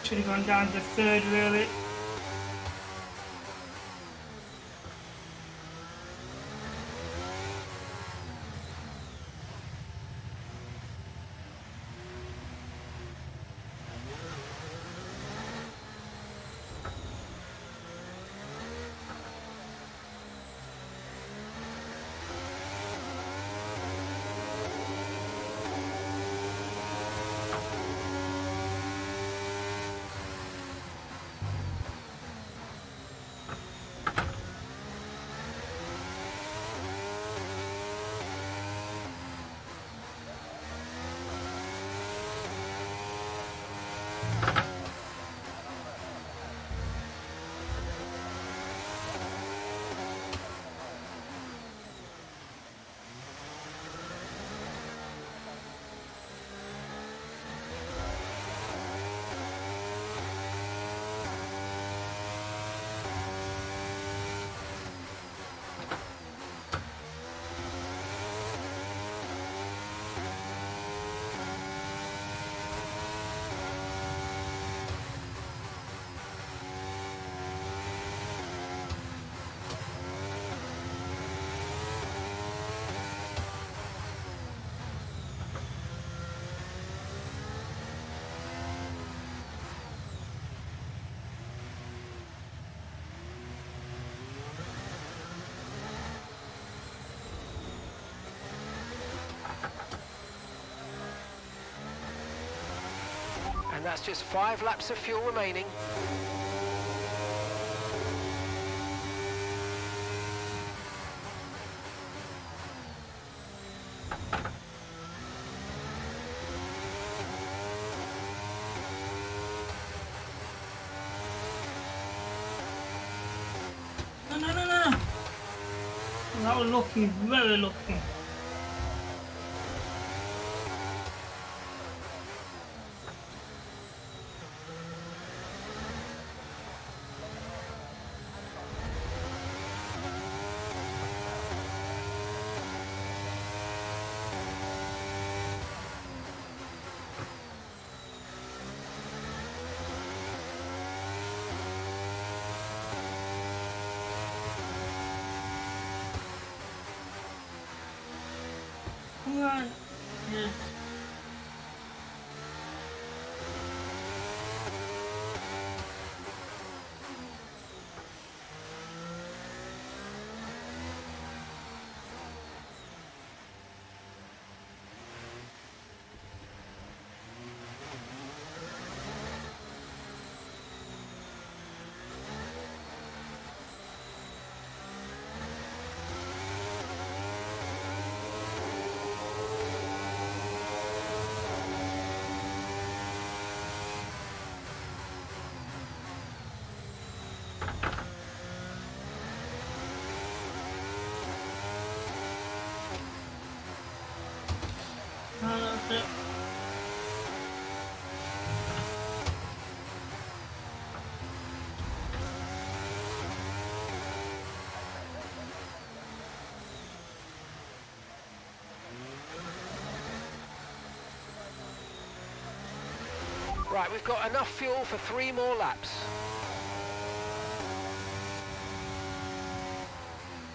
Should have gone down to third, really. And that's just 5 laps of fuel remaining. No. That was lucky, very lucky. Come on. Yes. That's it. Right, we've got enough fuel for 3 more laps.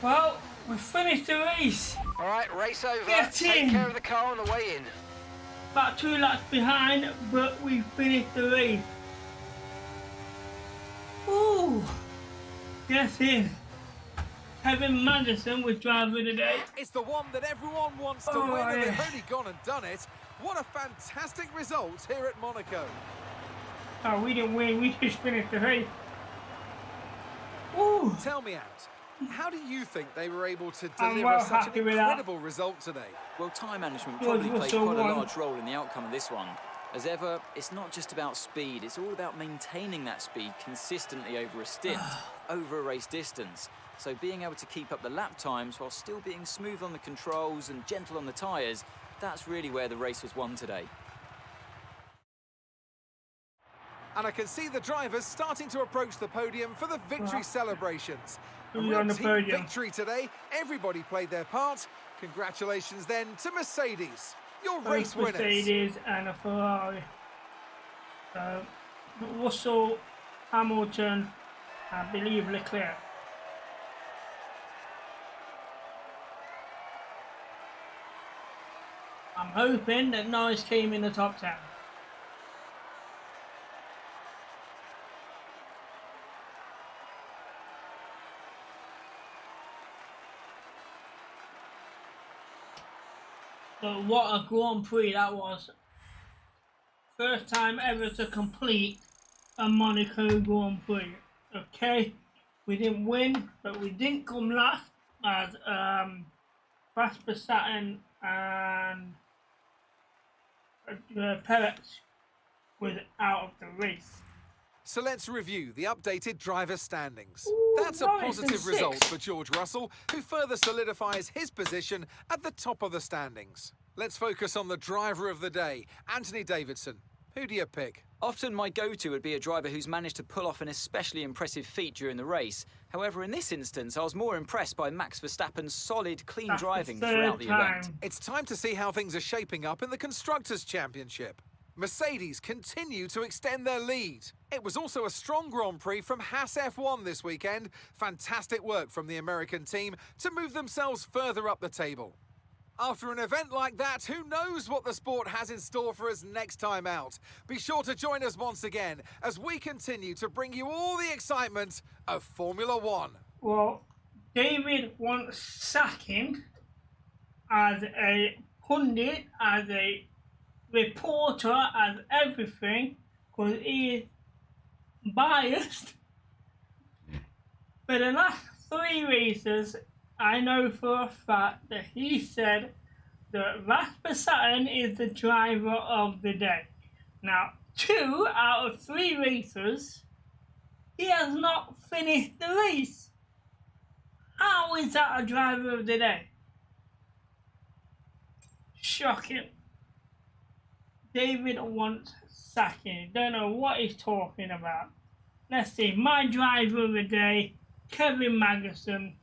What? We finished the race. All right, race over. Get Take in. care of the car on the way in. About 2 laps behind, but we finished the race. Ooh. Get in. Kevin Madison was driver of the day. It's the one that everyone wants to Oh, win, and they've yeah. only gone and done it. What a fantastic result here at Monaco. Oh, we didn't win. We just finished the race. Ooh. Tell me out, how do you think they were able to I'm deliver well such happy an with that. incredible result today? Well, time management George probably played Russell quite a won. large role in the outcome of this one. As ever, it's not just about speed, it's all about maintaining that speed consistently over a stint, over a race distance. So being able to keep up the lap times while still being smooth on the controls and gentle on the tyres, that's really where the race was won today. And I can see the drivers starting to approach the podium for the victory celebrations. A Who's real on the team podium? victory today. Everybody played their part. Congratulations then to Mercedes, your race Both winners. Mercedes and a Ferrari. Russell, Hamilton, I believe Leclerc. I'm hoping that Norris came in the top 10. But what a Grand Prix that was. First time ever to complete a Monaco Grand Prix. Okay, we didn't win, but we didn't come last as Verstappen and Perez was out of the race. So let's review the updated driver standings. Ooh, That's a Norris in positive result sixth. for George Russell, who further solidifies his position at the top of the standings. Let's focus on the driver of the day, Anthony Davidson. Who do you pick? Often my go-to would be a driver who's managed to pull off an especially impressive feat during the race. However, in this instance, I was more impressed by Max Verstappen's solid, clean That's the driving third throughout the event. time. It's time to see how things are shaping up in the Constructors' Championship. Mercedes continue to extend their lead. It was also a strong Grand Prix from Haas F1 this weekend. Fantastic work from the American team to move themselves further up the table. After an event like that, who knows what the sport has in store for us next time out? Be sure to join us once again as we continue to bring you all the excitement of Formula One. Well, David wants sacking as a pundit, as a reporter, as everything, because he is biased. For the last 3 races, I know for a fact that he said that Verstappen is the driver of the day. Now, 2 out of 3 races, he has not finished the race. How is that a driver of the day? Shocking. David wants sacking. Don't know what he's talking about. Let's see. My driver of the day, Kevin Magnussen,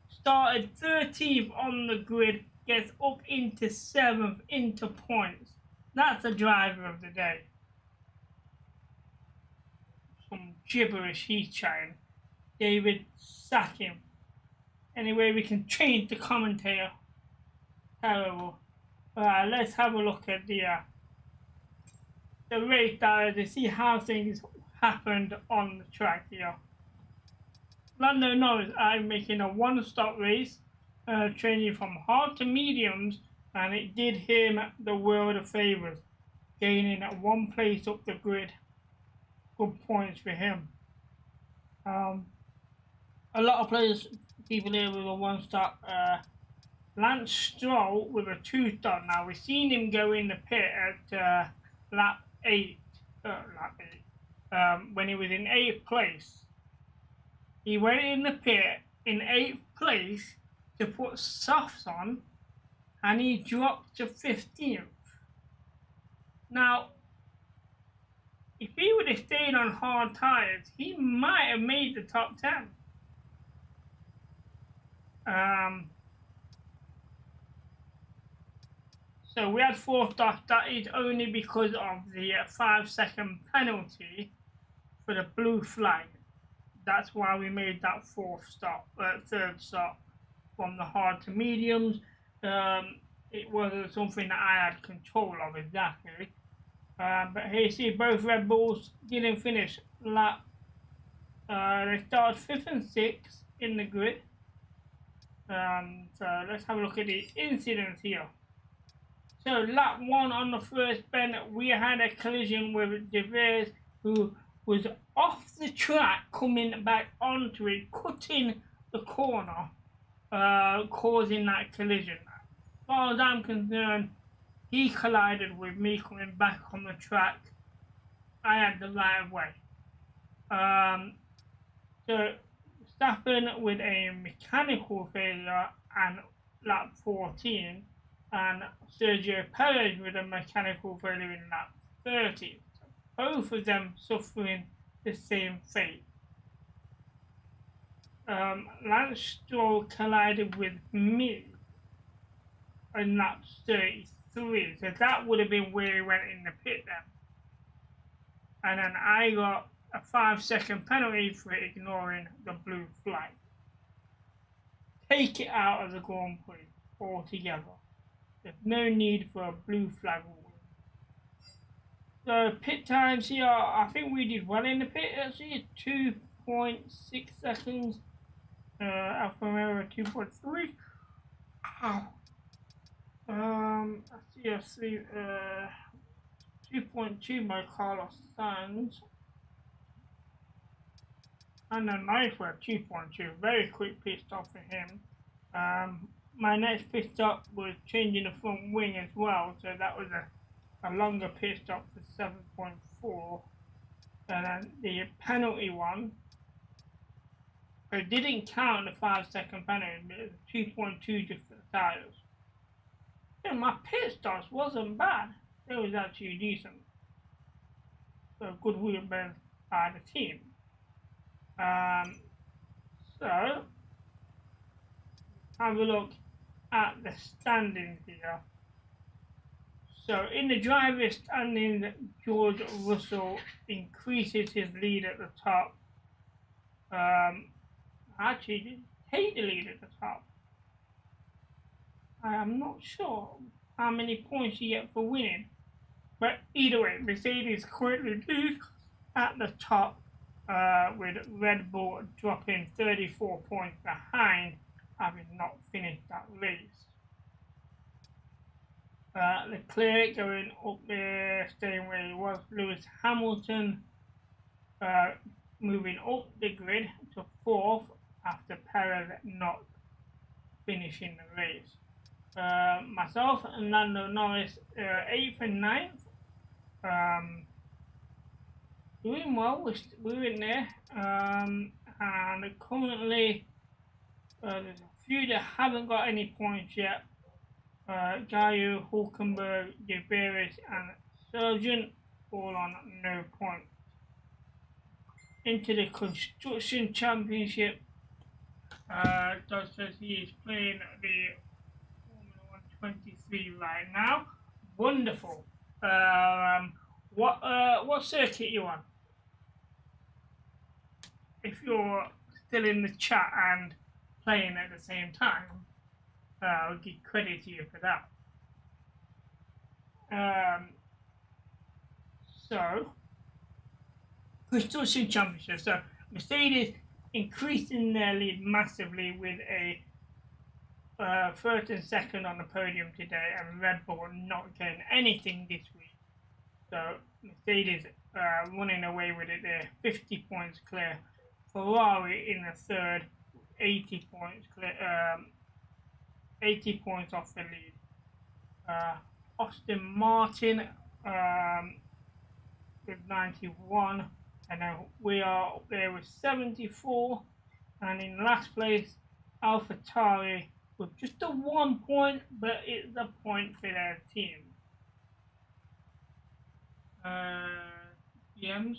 started 13th on the grid, gets up into 7th into points. That's a driver of the day. Some gibberish he's chatting. David, sack him. Anyway, we can change the commentator. Terrible. Alright, let's have a look at the race data to see how things happened on the track here. Lando Norris are making a one-stop race, changing from hard to mediums, and it did him the world of favours, gaining 1 place up the grid. Good points for him. A lot of people here with a one-stop. Lance Stroll with a 2-stop. Now we've seen him go in the pit at lap 8, when he was in 8th place. He went in the pit in 8th place to put softs on, and he dropped to 15th. Now, if he would have stayed on hard tyres, he might have made the top 10. So we had 4 stops. That is only because of the 5-second penalty for the blue flag. That's why we made that 3rd stop. from the hard to mediums. It wasn't something that I had control of exactly. But here you see both Red Bulls didn't finish lap. They started 5th and 6th in the grid. So let's have a look at the incidents here. So lap 1 on the first bend, we had a collision with De Vries, who was off the track coming back onto it, cutting the corner, causing that collision. As far as I'm concerned, he collided with me coming back on the track. I had the right of way. So Verstappen with a mechanical failure and lap 14, and Sergio Perez with a mechanical failure in lap 30. So both of them suffering the same fate. Lance Stroll collided with me in lap 33, so that would have been where he went in the pit then. And then I got a 5-second penalty for ignoring the blue flag. Take it out of the Grand Prix altogether. There's no need for a blue flag rule. So pit times here, I think we did well in the pit actually, 2.6 seconds. Alfa Romeo 2.3. I see 2.2 by Carlos Sainz. And a nice one, 2.2. Very quick pit stop for him. My next pit stop was changing the front wing as well, so that was a longer pit stop for 7.4. And then the penalty one, it didn't count the 5-second penalty, but it was 2.2 just for the tyres. Yeah, my pit stops wasn't bad. It was actually decent. So good work by the team. So have a look at the standings here. So in the driver's standings, George Russell increases his lead at the top. Actually didn't take the lead at the top. I am not sure how many points you get for winning, but either way, Mercedes currently leads at the top, with Red Bull dropping 34 points behind, having not finished that race. Leclerc going up there, staying where he was. Lewis Hamilton moving up the grid to 4th after Perez not finishing the race. Myself and Lando Norris 8th and 9th. Doing well, we're in there. And currently there's a few that haven't got any points yet. Gaio, Hulkenberg, De Vries and Sargent all on no points. Into the Construction Championship, Doug says he is playing the Formula 1 23 right now. Wonderful. What circuit you on? If you're still in the chat and playing at the same time, I'll give credit to you for that. So, Construction Championship. So, Mercedes increasing their lead massively with a 1st and 2nd on the podium today, and Red Bull not getting anything this week. So, Mercedes running away with it there, 50 points clear. Ferrari in the 3rd, 80 points clear, 80 points off the lead. Aston Martin with 91, and then we are up there with 74. And in last place, AlphaTauri with just a 1 point, but it's a point for their team. DMs.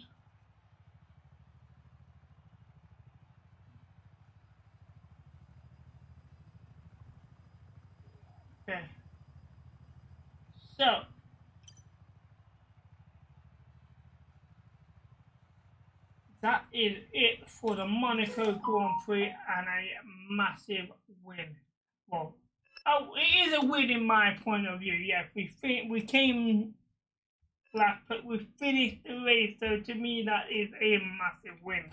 Okay. So that is it for the Monaco Grand Prix, and a massive win. Well, oh, it is a win in my point of view. Yeah, we came last, but we finished the race. So to me, that is a massive win.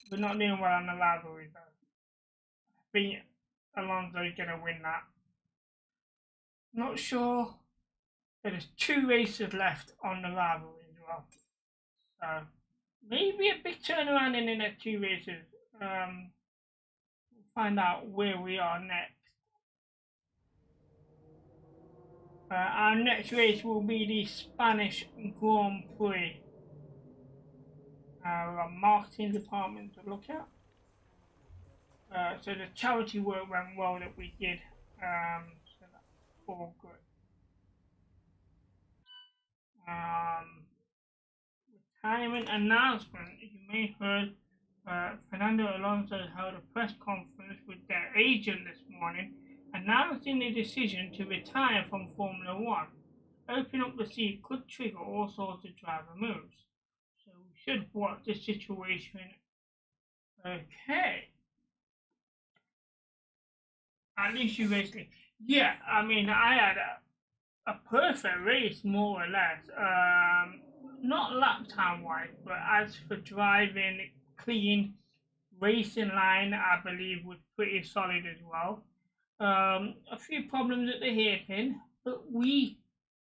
We're not doing well on the rivalry though. I think Alonso is gonna win that. Not sure. There's 2 races left on the rivalry as well. So maybe a big turnaround in the next 2 races. We'll find out where we are next. Our next race will be the Spanish Grand Prix. Our marketing department to look at. So the charity work went well that we did. So that's all good. Retirement announcement. You may have heard Fernando Alonso held a press conference with their agent this morning, announcing the decision to retire from Formula One. Opening up the seat could trigger all sorts of driver moves. So we should watch the situation. Okay. At least you basically, yeah. I mean, I had a perfect race, more or less. Not lap time wise, but as for driving, clean, racing line, I believe was pretty solid as well. A few problems at the hairpin, but we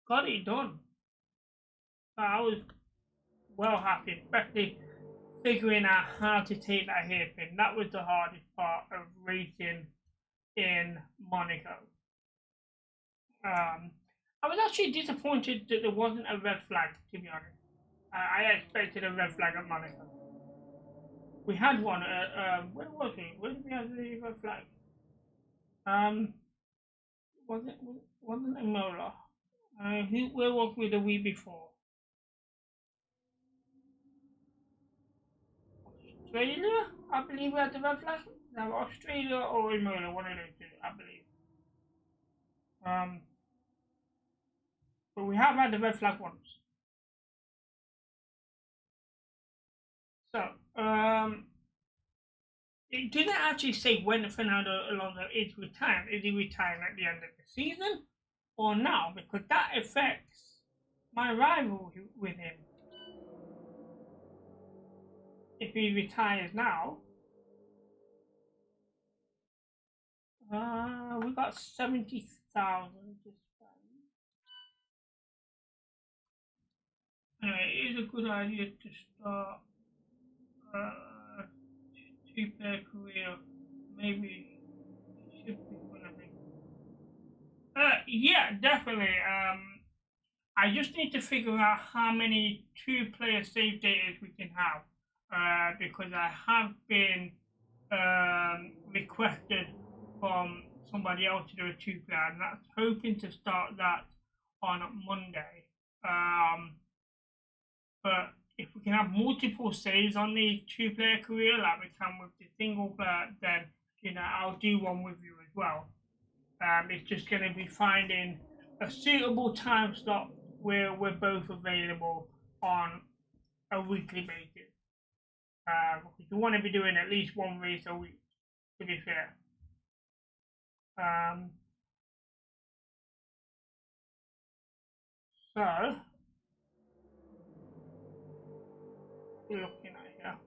got it done. I was well happy, especially figuring out how to take that hairpin. That was the hardest part of racing in Monaco. I was actually disappointed that there wasn't a red flag, to be honest. I expected a red flag at Monaco. We had one. Where was it? Where did we have the red flag? Wasn't IMOLA? Where was we the week before? Australia, I believe we had the red flag. No, Australia or IMOLA, one of those two, I believe. But we have had the red flag once. So, it didn't actually say when Fernando Alonso is retiring. Is he retiring at the end of the season or now? Because that affects my rivalry with him. If he retires now, we got 70,000 to spend. Anyway, it is a good idea to start a 2-player career. Maybe it should be fun, I think. Yeah, definitely. I just need to figure out how many 2-player save datas we can have. Because I have been requested from somebody else to do a 2-player, and that's hoping to start that on Monday. But if we can have multiple saves on the 2-player career like we can with the single player, then I'll do one with you as well. It's just going to be finding a suitable time slot where we're both available on a weekly basis. Because you want to be doing at least 1 race a week, to be fair. So, we're looking at here.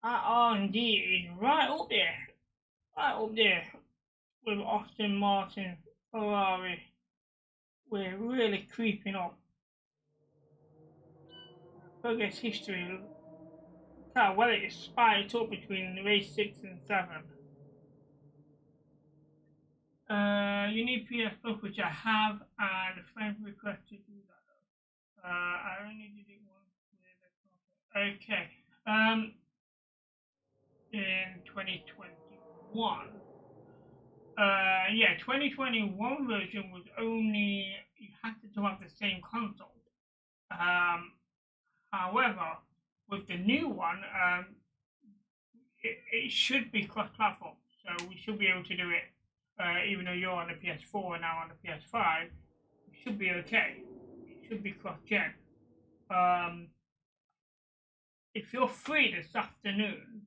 Our R&D is right up there with Aston Martin, Ferrari. We're really creeping up. Progress history. Look how well it is spiked up between race 6 and 7. You need PS5, which I have, and a friend requested to do that though. I only did it once with a okay. In 2021. Yeah, 2021 version was only, you had to have the same console. However, with the new one, it should be cross-platform, so we should be able to do it. Even though you're on the PS4 and now on the PS5, it should be okay. It should be cross-gen. if you're free this afternoon,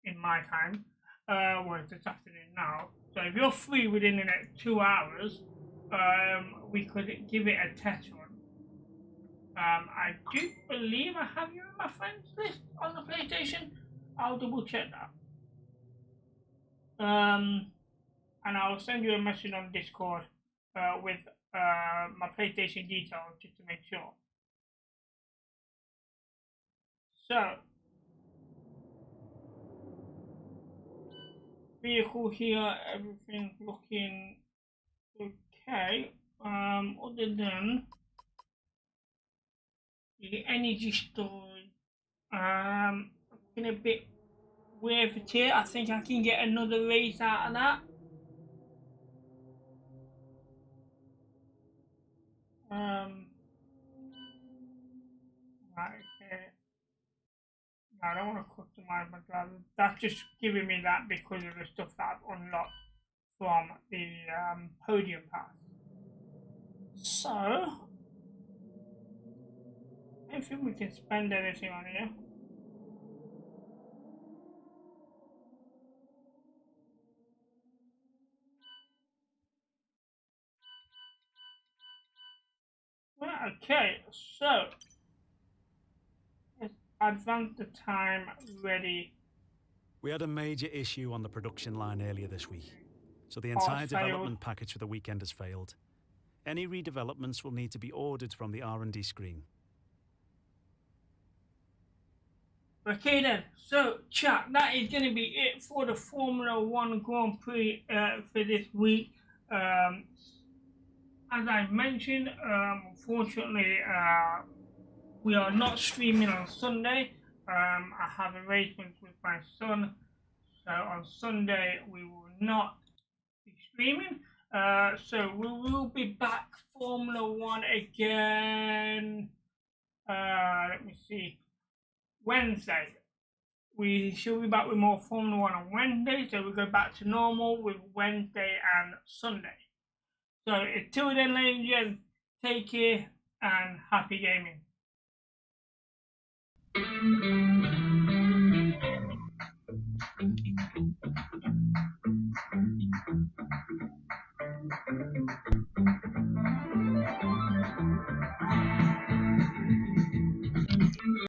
in my time, well, it's this afternoon now. So if you're free within the next 2 hours, we could give it a test run. I do believe I have you in my friends list on the PlayStation. I'll double check that. And I'll send you a message on Discord with my PlayStation details just to make sure. So, vehicle here, everything's looking okay. Other than the energy storage, looking a bit weird for here. I think I can get another race out of that. Right, okay. No, I don't want to customize my drivers. That's just giving me that because of the stuff that I've unlocked from the podium pass. So, I don't think we can spend anything on here. Right, okay, so let's advance the time ready. We had a major issue on the production line earlier this week, so the entire development package for the weekend has failed. Any redevelopments will need to be ordered from the R&D screen. Okay then, so chat, that is going to be it for the Formula 1 Grand Prix for this week. As I mentioned, unfortunately, we are not streaming on Sunday. I have arrangements with my son, so on Sunday we will not be streaming. So we will be back Formula 1 again. Let me see. Wednesday. We should be back with more Formula 1 on Wednesday, so we go back to normal with Wednesday and Sunday. So until then, ladies and gents, take care and happy gaming.